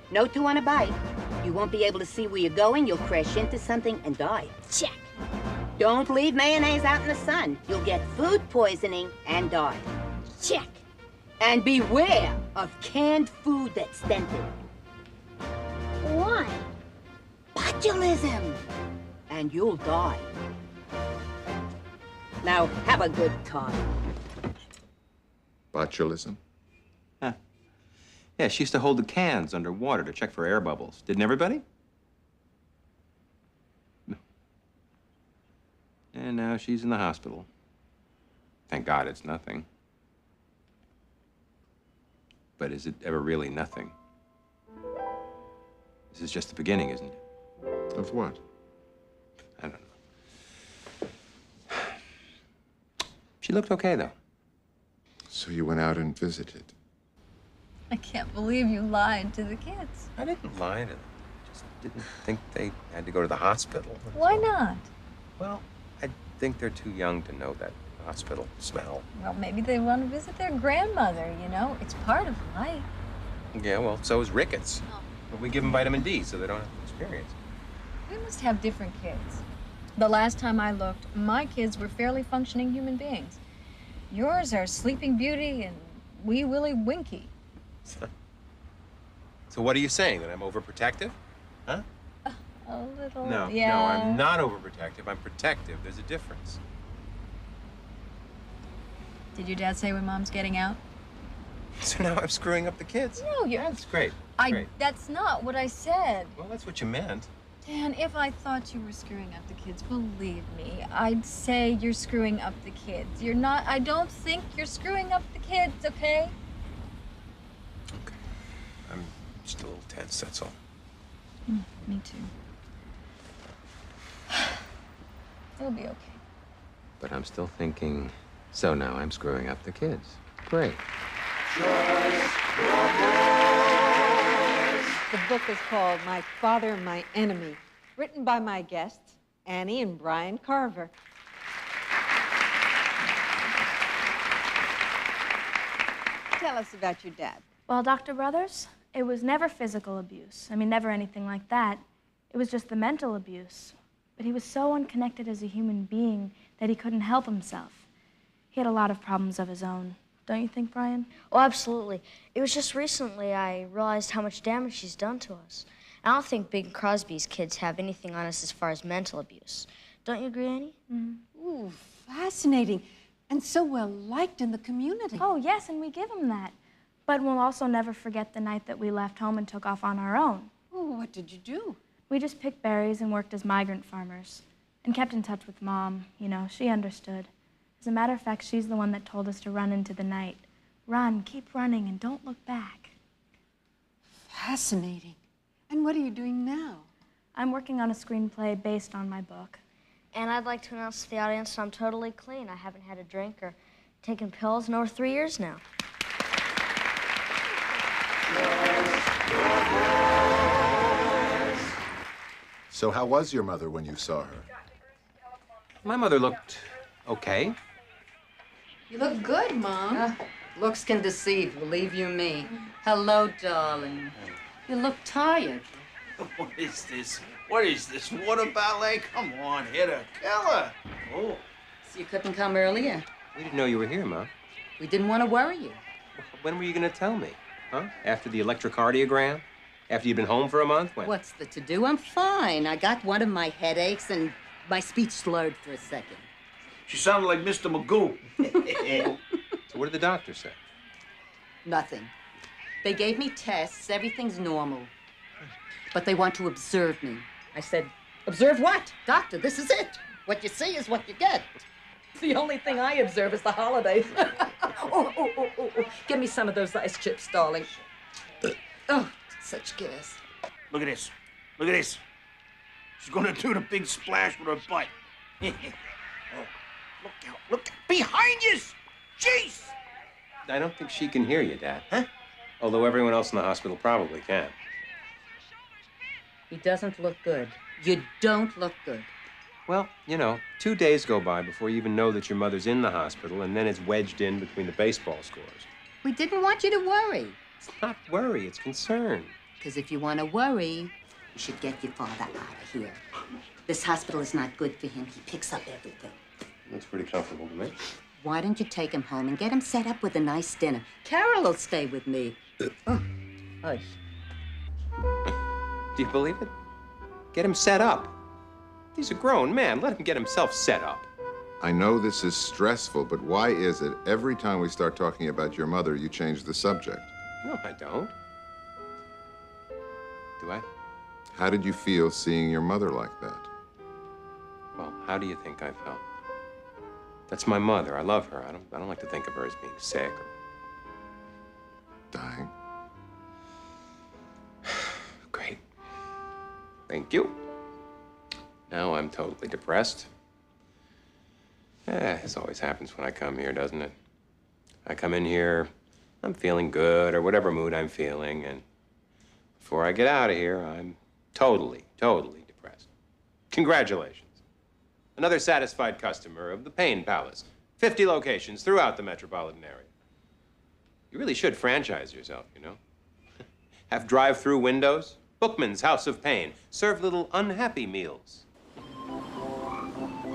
No 2 on a bike. You won't be able to see where you're going. You'll crash into something and die. Check. Don't leave mayonnaise out in the sun. You'll get food poisoning and die. Check. And beware of canned food that's dented. Why? Botulism. And you'll die. Now, have a good time. Botulism? Huh. Yeah, she used to hold the cans under water to check for air bubbles. Didn't everybody? And now she's in the hospital. Thank God it's nothing. But is it ever really nothing? This is just the beginning, isn't it? Of what? I don't know. She looked okay, though. So you went out and visited? I can't believe you lied to the kids. I didn't lie to them. Just didn't think they had to go to the hospital. Why not? Well, I think they're too young to know that hospital smell. Well, maybe they want to visit their grandmother, you know? It's part of life. Yeah, well, so is rickets. But we give them vitamin D so they don't have to experience it. We must have different kids. The last time I looked, my kids were fairly functioning human beings. Yours are Sleeping Beauty and wee willy winky. So what are you saying? That I'm overprotective? Huh? A little, No, yeah. no, I'm not overprotective. I'm protective. There's a difference. Did your dad say when Mom's getting out? So now I'm screwing up the kids. No, you're... That's great. Great. That's not what I said. Well, that's what you meant. Dan, if I thought you were screwing up the kids, believe me, I'd say you're screwing up the kids. You're not, I don't think you're screwing up the kids, okay? I'm just a little tense, that's all. Me too. It'll be okay. But I'm still thinking, so now I'm screwing up the kids. Great. The book is called My Father, My Enemy, written by my guests, Annie and Brian Carver. Tell us about your dad. Well, Dr. Brothers, it was never physical abuse. I mean, never anything like that. It was just the mental abuse. But he was so unconnected as a human being that he couldn't help himself. He had a lot of problems of his own. Don't you think, Brian? Oh, absolutely. It was just recently I realized how much damage she's done to us. I don't think Bing Crosby's kids have anything on us as far as mental abuse. Don't you agree, Annie? Ooh, fascinating. And so well liked in the community. Oh, yes, and we give him that. But we'll also never forget the night that we left home and took off on our own. Oh, what did you do? We just picked berries and worked as migrant farmers. And kept in touch with Mom. You know, she understood. As a matter of fact, she's the one that told us to run into the night. Run, keep running, and don't look back. Fascinating. And what are you doing now? I'm working on a screenplay based on my book. And I'd like to announce to the audience that I'm totally clean. I haven't had a drink or taken pills in over 3 years now. So how was your mother when you saw her? My mother looked okay. You look good, Mom. Looks can deceive, believe you me. Hello, darling. You look tired. What is this? What is this? Water ballet? Come on, hit her. Kill her. Oh. So you couldn't come earlier? We didn't know you were here, Ma. We didn't want to worry you. When were you gonna tell me? Huh? After the electrocardiogram? After you'd been home for a month? When? What's the to-do? I'm fine. I got one of my headaches and my speech slurred for a second. She sounded like Mr. Magoo. So what did the doctor say? Nothing. They gave me tests. Everything's normal. But they want to observe me. I said, observe what? Doctor, this is it. What you see is what you get. The only thing I observe is the holidays. Oh. Give me some of those ice chips, darling. Oh, such gas. Look at this. Look at this. She's gonna do the big splash with her butt. Oh, look out. Look behind you. Jeez. I don't think she can hear you, Dad. Huh? Although everyone else in the hospital probably can. He doesn't look good. You don't look good. Well, you know, 2 days go by before you even know that your mother's in the hospital, and then it's wedged in between the baseball scores. We didn't want you to worry. It's not worry, it's concern. Because if you want to worry, you should get your father out of here. This hospital is not good for him. He picks up everything. Looks pretty comfortable to me. Why don't you take him home and get him set up with a nice dinner? Carol will stay with me. Oh, hush. Do you believe it? Get him set up. He's a grown man. Let him get himself set up. I know this is stressful, but why is it every time we start talking about your mother, you change the subject? No, I don't. Do I? How did you feel seeing your mother like that? Well, how do you think I felt? That's my mother. I love her. I don't like to think of her as being sick or dying. Great. Thank you. Now I'm totally depressed. This always happens when I come here, doesn't it? I come in here, I'm feeling good or whatever mood I'm feeling, and before I get out of here, I'm totally depressed. Congratulations. Another satisfied customer of the Pain Palace. 50 locations throughout the metropolitan area. You really should franchise yourself, you know? Have drive-through windows. Bookman's House of Pain. Serve little unhappy meals.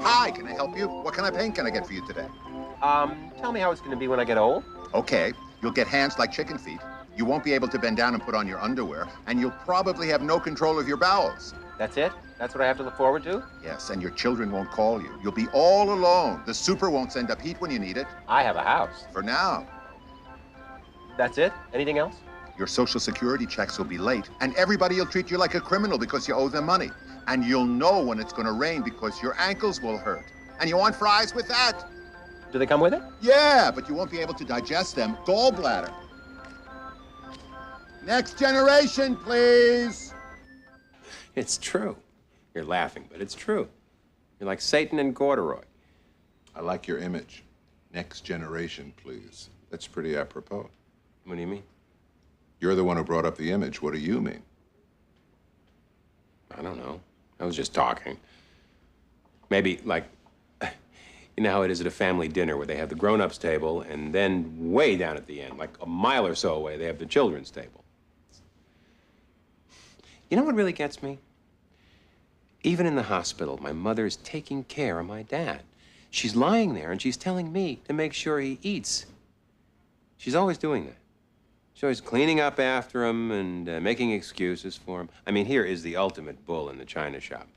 Hi, can I help you? What kind of pain can I get for you today? Tell me how it's gonna be when I get old. Okay. You'll get hands like chicken feet. You won't be able to bend down and put on your underwear, and you'll probably have no control of your bowels. That's it? That's what I have to look forward to? Yes, and your children won't call you. You'll be all alone. The super won't send up heat when you need it. I have a house. For now. That's it? Anything else? Your Social Security checks will be late, and everybody will treat you like a criminal because you owe them money. And you'll know when it's going to rain because your ankles will hurt. And you want fries with that? Do they come with it? Yeah, but you won't be able to digest them. Gallbladder. Next generation, please. It's true. You're laughing, but it's true. You're like Satan and corduroy. I like your image. Next generation, please. That's pretty apropos. What do you mean? You're the one who brought up the image. What do you mean? I don't know. I was just talking. Maybe, like, you know how it is at a family dinner where they have the grown-ups table, and then way down at the end, like a mile or so away, they have the children's table. You know what really gets me? Even in the hospital, my mother's taking care of my dad. She's lying there, and she's telling me to make sure he eats. She's always doing that. She's always cleaning up after him and making excuses for him. I mean, here is the ultimate bull in the china shop.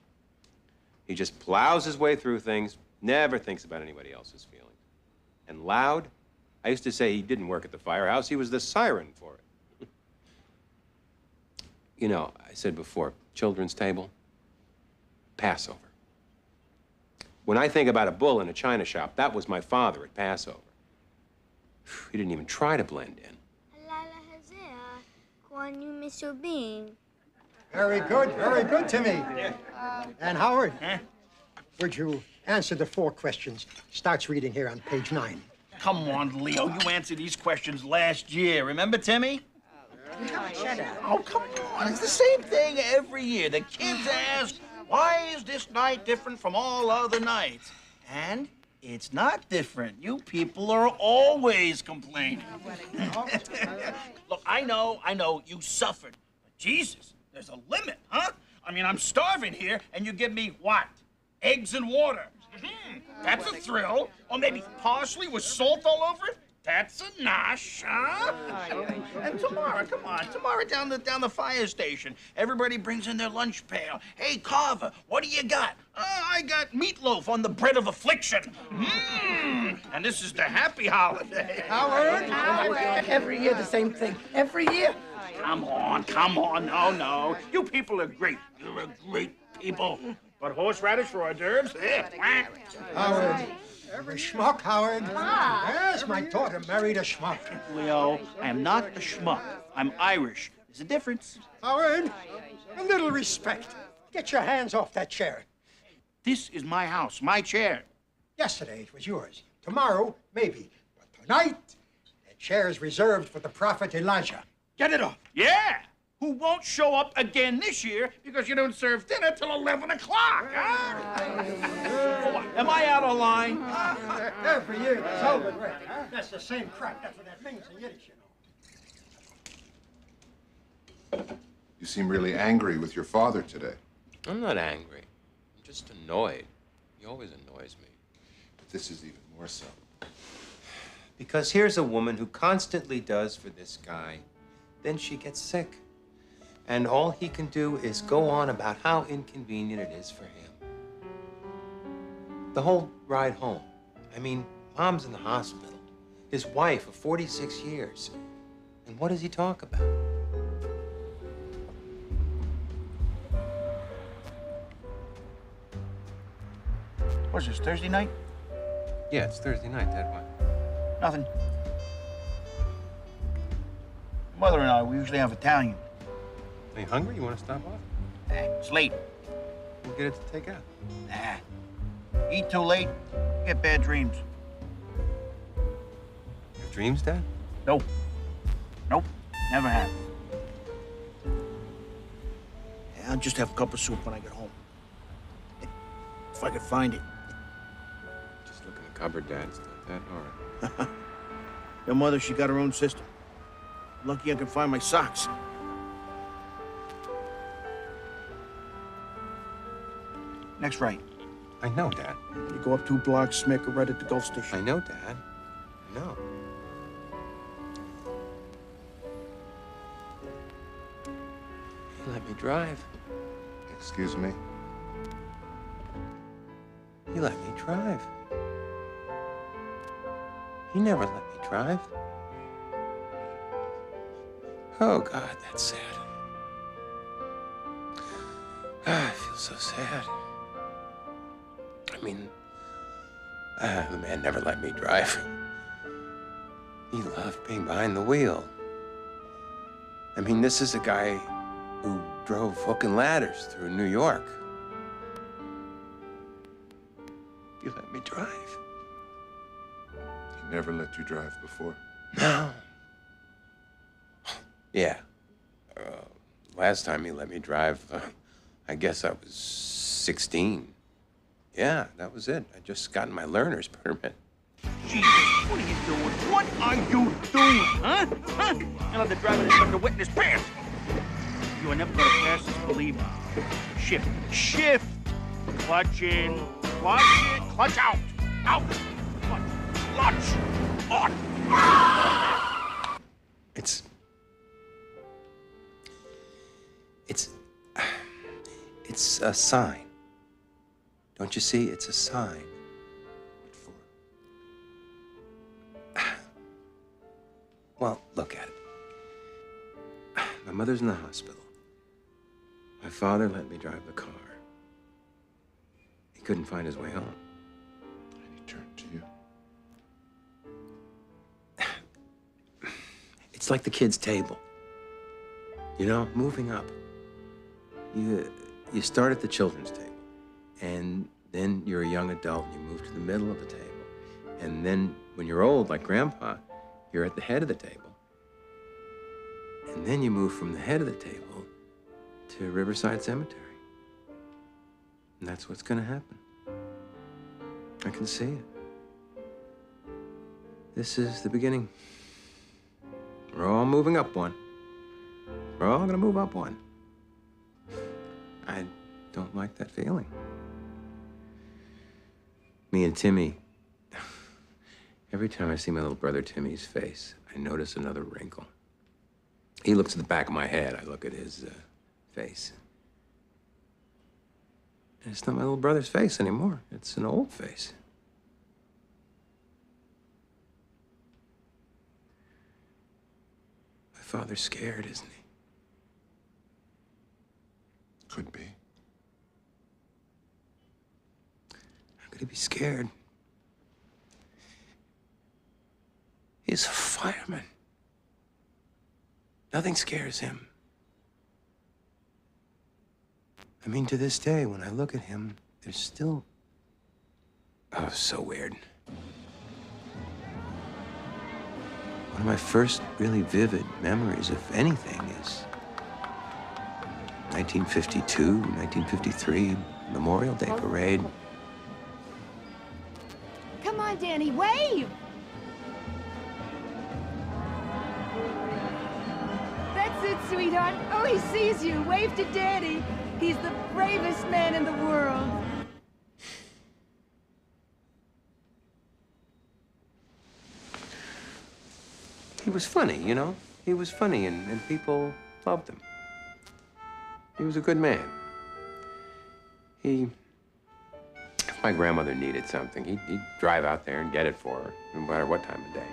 He just plows his way through things, never thinks about anybody else's feelings. And loud, I used to say he didn't work at the firehouse. He was the siren for it. You know, I said before, children's table, Passover. When I think about a bull in a china shop, that was my father at Passover. He didn't even try to blend in. Very good, Timmy. And Howard, would you answer the 4 questions? Starts reading here on page 9. Come on, Leo. You answered these questions last year. Remember, Timmy? Oh, come on. It's the same thing every year. The kids ask, why is this night different from all other nights? And it's not different. You people are always complaining. Look, I know, you suffered. But Jesus, there's a limit, huh? I mean, I'm starving here, and you give me what? Eggs and water. That's a thrill. Or maybe parsley with salt all over it? That's a nosh, huh? And tomorrow, come on, down the fire station, everybody brings in their lunch pail. Hey, Carver, what do you got? I got meatloaf on the bread of affliction. And this is the happy holiday. Howard! Every year the same thing. Every year. Come on. No. You people are great. You're a great people. But horseradish for hors d'oeuvres? Howard. A schmuck, Howard. Yes, my daughter married a schmuck. Leo, I am not a schmuck. I'm Irish. There's a difference. Howard, a little respect. Get your hands off that chair. This is my house, my chair. Yesterday it was yours. Tomorrow, maybe. But tonight, the chair is reserved for the prophet Elijah. Get it off. Yeah. Who won't show up again this year because you don't serve dinner till 11 o'clock, huh? Am I out of line? Every year it's over. That's the same crap. That's what that means in Yiddish, you know. You seem really angry with your father today. I'm not angry. I'm just annoyed. He always annoys me. But this is even more so. Because here's a woman who constantly does for this guy. Then she gets sick. And all he can do is go on about how inconvenient it is for him. The whole ride home. I mean, Mom's in the hospital. His wife of 46 years. And what does he talk about? What's this, Thursday night? Yeah, it's Thursday night, Dad. What? Nothing. Mother and I, we usually have Italian. Are you hungry? You want to stop off? It's late. We'll get it to take out. Nah. Eat too late, get bad dreams. Your dreams, Dad? Nope, never have. Yeah, I'll just have a cup of soup when I get home. If I could find it. Just look in the cupboard, Dad. It's not that hard. Your mother, she got her own system. Lucky I can find my socks. Next right. I know, Dad. You go up 2 blocks, make a right at the Gulf Station. I know, Dad. I know. let me drive. Excuse me? He let me drive. He never let me drive. Oh, God, that's sad. I feel so sad. I mean, the man never let me drive. He loved being behind the wheel. I mean, this is a guy who drove hook and ladders through New York. You let me drive. He never let you drive before? No. Yeah. Last time he let me drive, I guess I was 16. Yeah, that was it. I just gotten my learner's permit. Jesus, what are you doing? What are you doing, huh? Huh? You'll have the driver instructor wet in his pants. You are never going to pass this, believe me. Shift. Shift. Clutch in. Clutch in. Clutch out. Out. Clutch. Clutch. On. It's a sign. Don't you see? It's a sign. Well, look at it. My mother's in the hospital. My father let me drive the car. He couldn't find his way home. And he turned to you. It's like the kids' table. You know, moving up. You start at the children's table, and then you're a young adult, and you move to the middle of the table. And then when you're old, like Grandpa, you're at the head of the table. And then you move from the head of the table to Riverside Cemetery. And that's what's gonna happen. I can see it. This is the beginning. We're all moving up one. We're all gonna move up one. I don't like that feeling. Me and Timmy, every time I see my little brother Timmy's face, I notice another wrinkle. He looks at the back of my head, I look at his face. And it's not my little brother's face anymore. It's an old face. My father's scared, isn't he? Could be. How could he be scared? He's a fireman. Nothing scares him. I mean, to this day, when I look at him, there's still... Oh, so weird. One of my first really vivid memories, if anything, is 1952, 1953, Memorial Day parade. Come on, Danny, wave! That's it, sweetheart. Oh, he sees you. Wave to Daddy. He's the bravest man in the world. He was funny, you know? He was funny, and people loved him. He was a good man. If my grandmother needed something, he'd drive out there and get it for her, no matter what time of day.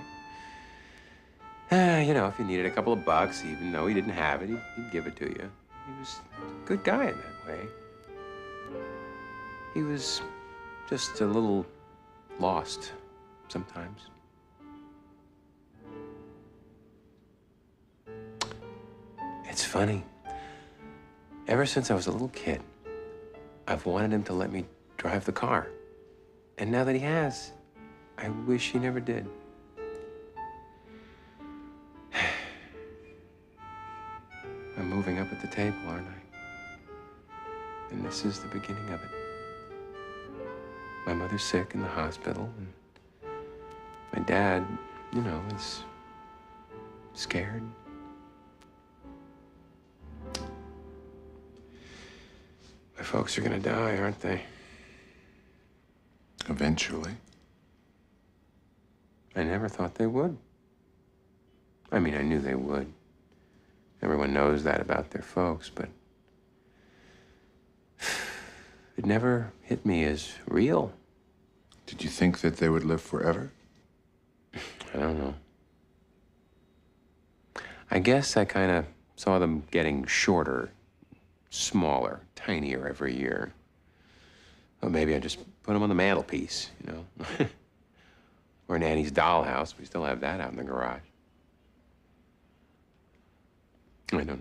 You know, if you needed a couple of bucks, even though he didn't have it, he'd give it to you. He was a good guy in that way. He was just a little lost sometimes. It's funny. Ever since I was a little kid, I've wanted him to let me drive the car. And now that he has, I wish he never did. I'm moving up at the table, aren't I? And this is the beginning of it. My mother's sick in the hospital, and my dad, you know, is scared. My folks are gonna die, aren't they? Eventually. I never thought they would. I mean, I knew they would. Everyone knows that about their folks, but it never hit me as real. Did you think that they would live forever? I don't know. I guess I kind of saw them getting shorter, smaller, tinier every year. Or maybe I just put them on the mantelpiece, you know? Or Nanny's dollhouse. We still have that out in the garage. I don't know.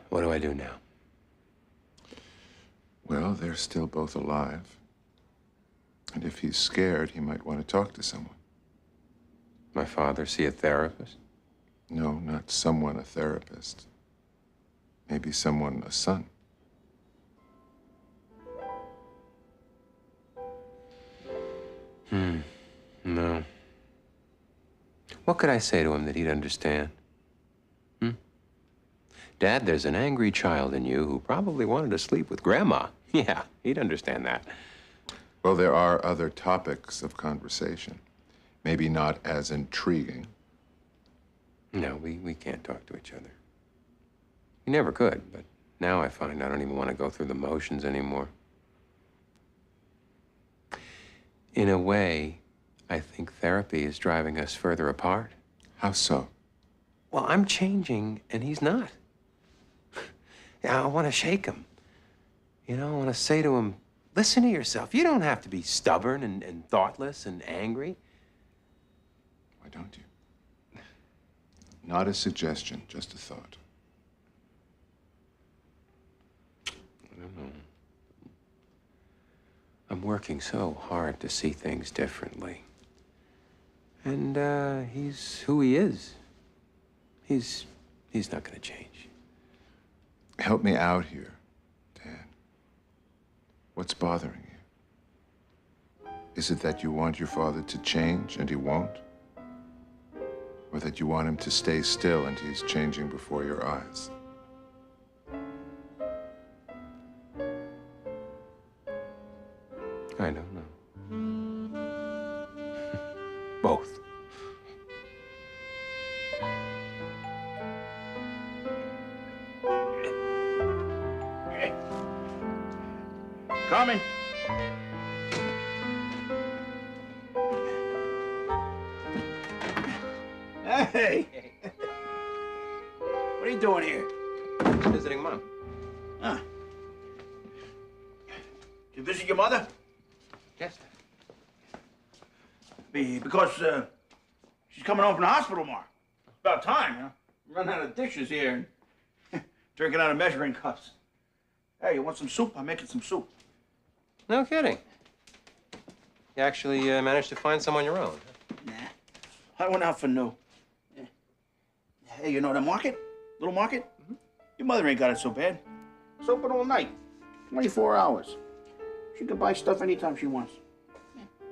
What do I do now? Well, they're still both alive. And if he's scared, he might want to talk to someone. My father see a therapist? No, not someone a therapist. Maybe someone a son. No. What could I say to him that he'd understand? Dad, there's an angry child in you who probably wanted to sleep with Grandma. Yeah, he'd understand that. Well, there are other topics of conversation. Maybe not as intriguing. No, we can't talk to each other. We never could, but now I find I don't even want to go through the motions anymore. In a way, I think therapy is driving us further apart. How so? Well, I'm changing, and he's not. I want to shake him. You know, I want to say to him, listen to yourself. You don't have to be stubborn and thoughtless and angry. Why don't you? Not a suggestion, just a thought. I don't know. I'm working so hard to see things differently. And he's who he is. He's not going to change. Help me out here, Dan. What's bothering you? Is it that you want your father to change and he won't? Or that you want him to stay still and he's changing before your eyes? I don't know. Both. Coming. Hey. What are you doing here? Just visiting Mom. Huh. You visit your mother? Yes. Because she's coming home from the hospital tomorrow. It's about time, you know. I'm running out of dishes here and drinking out of measuring cups. Hey, you want some soup? I'm making some soup. No kidding. You actually managed to find some on your own. Nah. I went out for new. Yeah. Hey, you know that market? Little market? Mm-hmm. Your mother ain't got it so bad. It's open all night. 24 hours. She can buy stuff anytime she wants.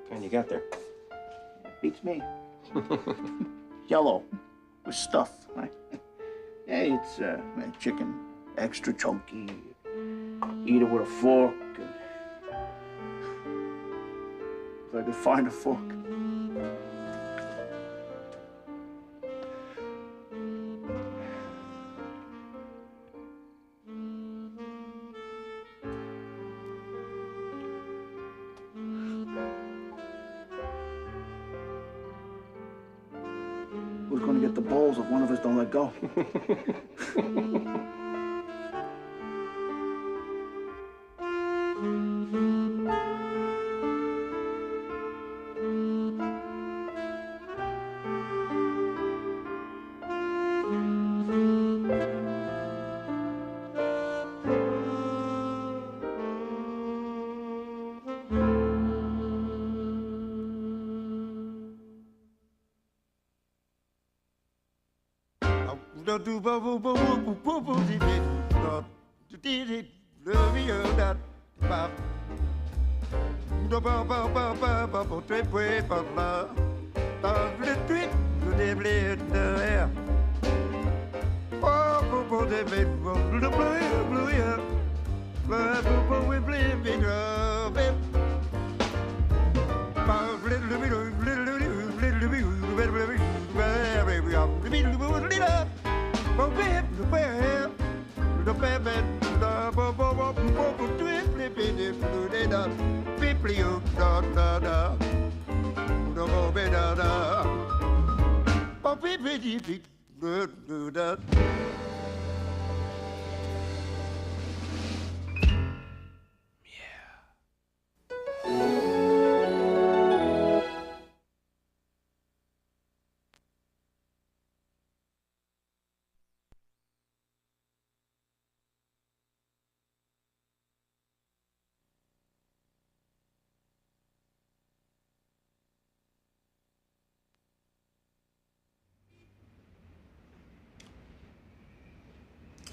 And you got there? Beats me. Yellow with stuff. Right? Hey, it's chicken, extra chunky. Eat it with a fork. If I could find a fork. Who's gonna get the bowls if one of us don't let go?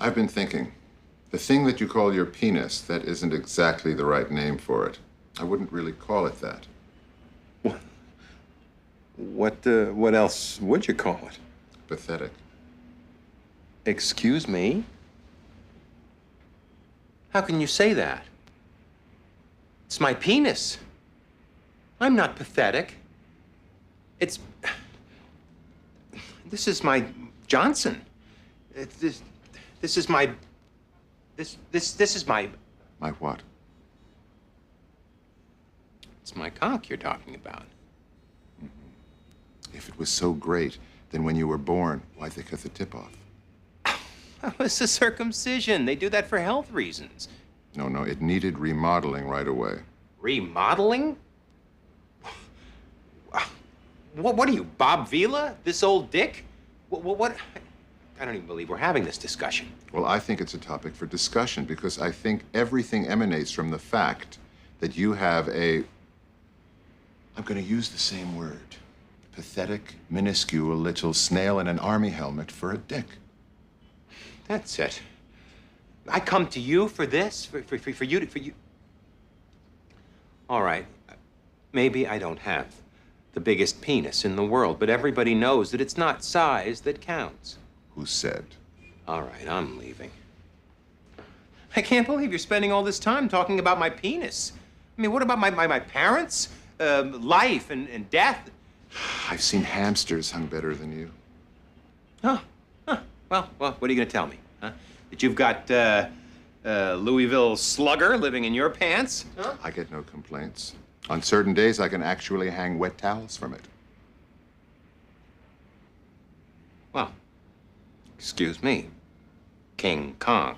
I've been thinking. The thing that you call your penis, that isn't exactly the right name for it. I wouldn't really call it that. What else would you call it? Pathetic. Excuse me? How can you say that? It's my penis. I'm not pathetic. This is my Johnson. This is my... This is my... My what? It's my cock you're talking about. If it was so great, then when you were born, why'd they cut the tip off? That was a circumcision. They do that for health reasons. No, it needed remodeling right away. Remodeling? What are you, Bob Vila? This old dick? What? I don't even believe we're having this discussion. Well, I think it's a topic for discussion because I think everything emanates from the fact that you have a... I'm going to use the same word. Pathetic, minuscule little snail in an army helmet for a dick. That's it. I come to you for this, for you. All right, maybe I don't have the biggest penis in the world, but everybody knows that it's not size that counts. Who said? All right, I'm leaving. I can't believe you're spending all this time talking about my penis. I mean, what about my parents? Life and death? I've seen hamsters hung better than you. Huh. Well, what are you going to tell me? Huh? That you've got Louisville Slugger living in your pants? Huh? I get no complaints. On certain days, I can actually hang wet towels from it. Well, excuse me, King Kong.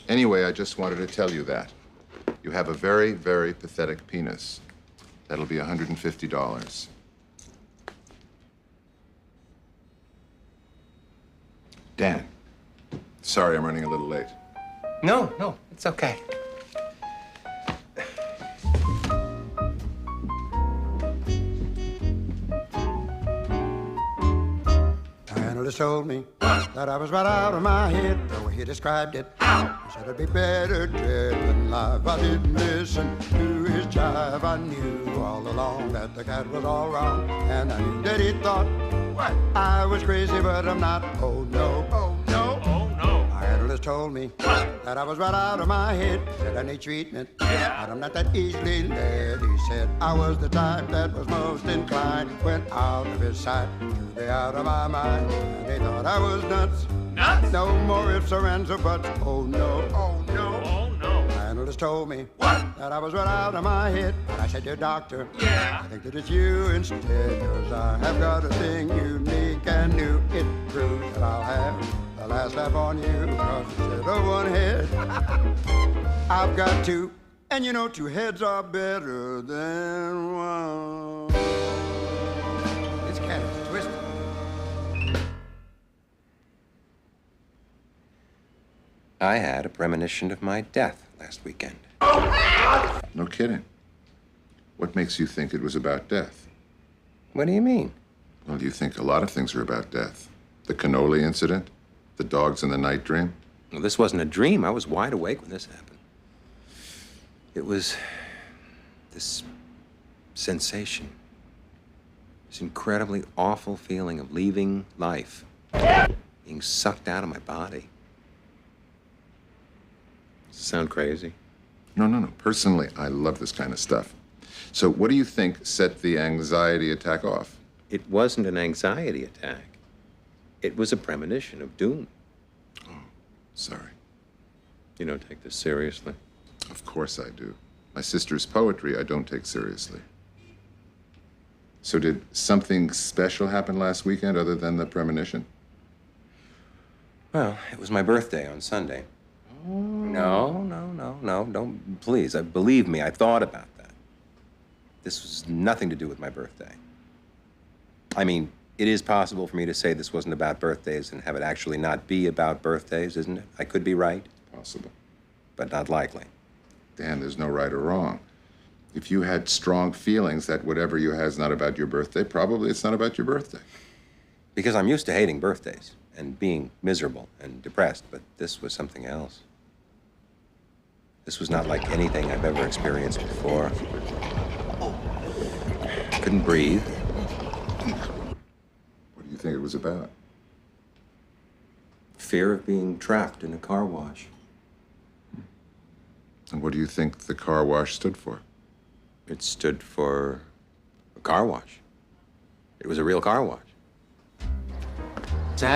Anyway, I just wanted to tell you that. You have a very, very pathetic penis. That'll be $150. Dan, sorry I'm running a little late. No, it's okay. Analyst told me that I was right out of my head, the way he described it. He said it'd be better dead than live. I didn't listen to his jive. I knew all along that the cat was all wrong, and I knew that he thought what? I was crazy, but I'm not. Oh no, oh no, oh no. My analyst told me that I was right out of my head. Said I need treatment, but I'm not that easily led. He said I was the type that was most inclined, went out of his sight to be out of my mind. And they thought I was nuts. Nuts? No more ifs or ands or buts. Oh no, oh no, oh no. My analyst told me that I was right out of my head. I said, dear doctor, I think that it's you instead, 'cause I have got a thing unique and new. It proves that I'll have the last laugh on you, 'cause instead of one head, I've got two. And you know, two heads are better than one. This cat is twisted. I had a premonition of my death last weekend. No kidding. What makes you think it was about death? What do you mean? Well, you think a lot of things are about death. The cannoli incident, the dogs in the night dream. Well, this wasn't a dream. I was wide awake when this happened. It was this sensation, this incredibly awful feeling of leaving life, being sucked out of my body. Does it sound crazy? No. Personally, I love this kind of stuff. So what do you think set the anxiety attack off? It wasn't an anxiety attack. It was a premonition of doom. Sorry. You don't take this seriously? Of course I do. My sister's poetry I don't take seriously. So did something special happen last weekend other than the premonition? Well, it was my birthday on Sunday. No, don't, please. Believe me, I thought about that. This was nothing to do with my birthday. I mean, it is possible for me to say this wasn't about birthdays and have it actually not be about birthdays, isn't it? I could be right. Possible. But not likely. Dan, there's no right or wrong. If you had strong feelings that whatever you had is not about your birthday, probably it's not about your birthday. Because I'm used to hating birthdays and being miserable and depressed, but this was something else. This was not like anything I've ever experienced before. Couldn't breathe. What do you think it was about? Fear of being trapped in a car wash. And what do you think the car wash stood for? It stood for a car wash. It was a real car wash.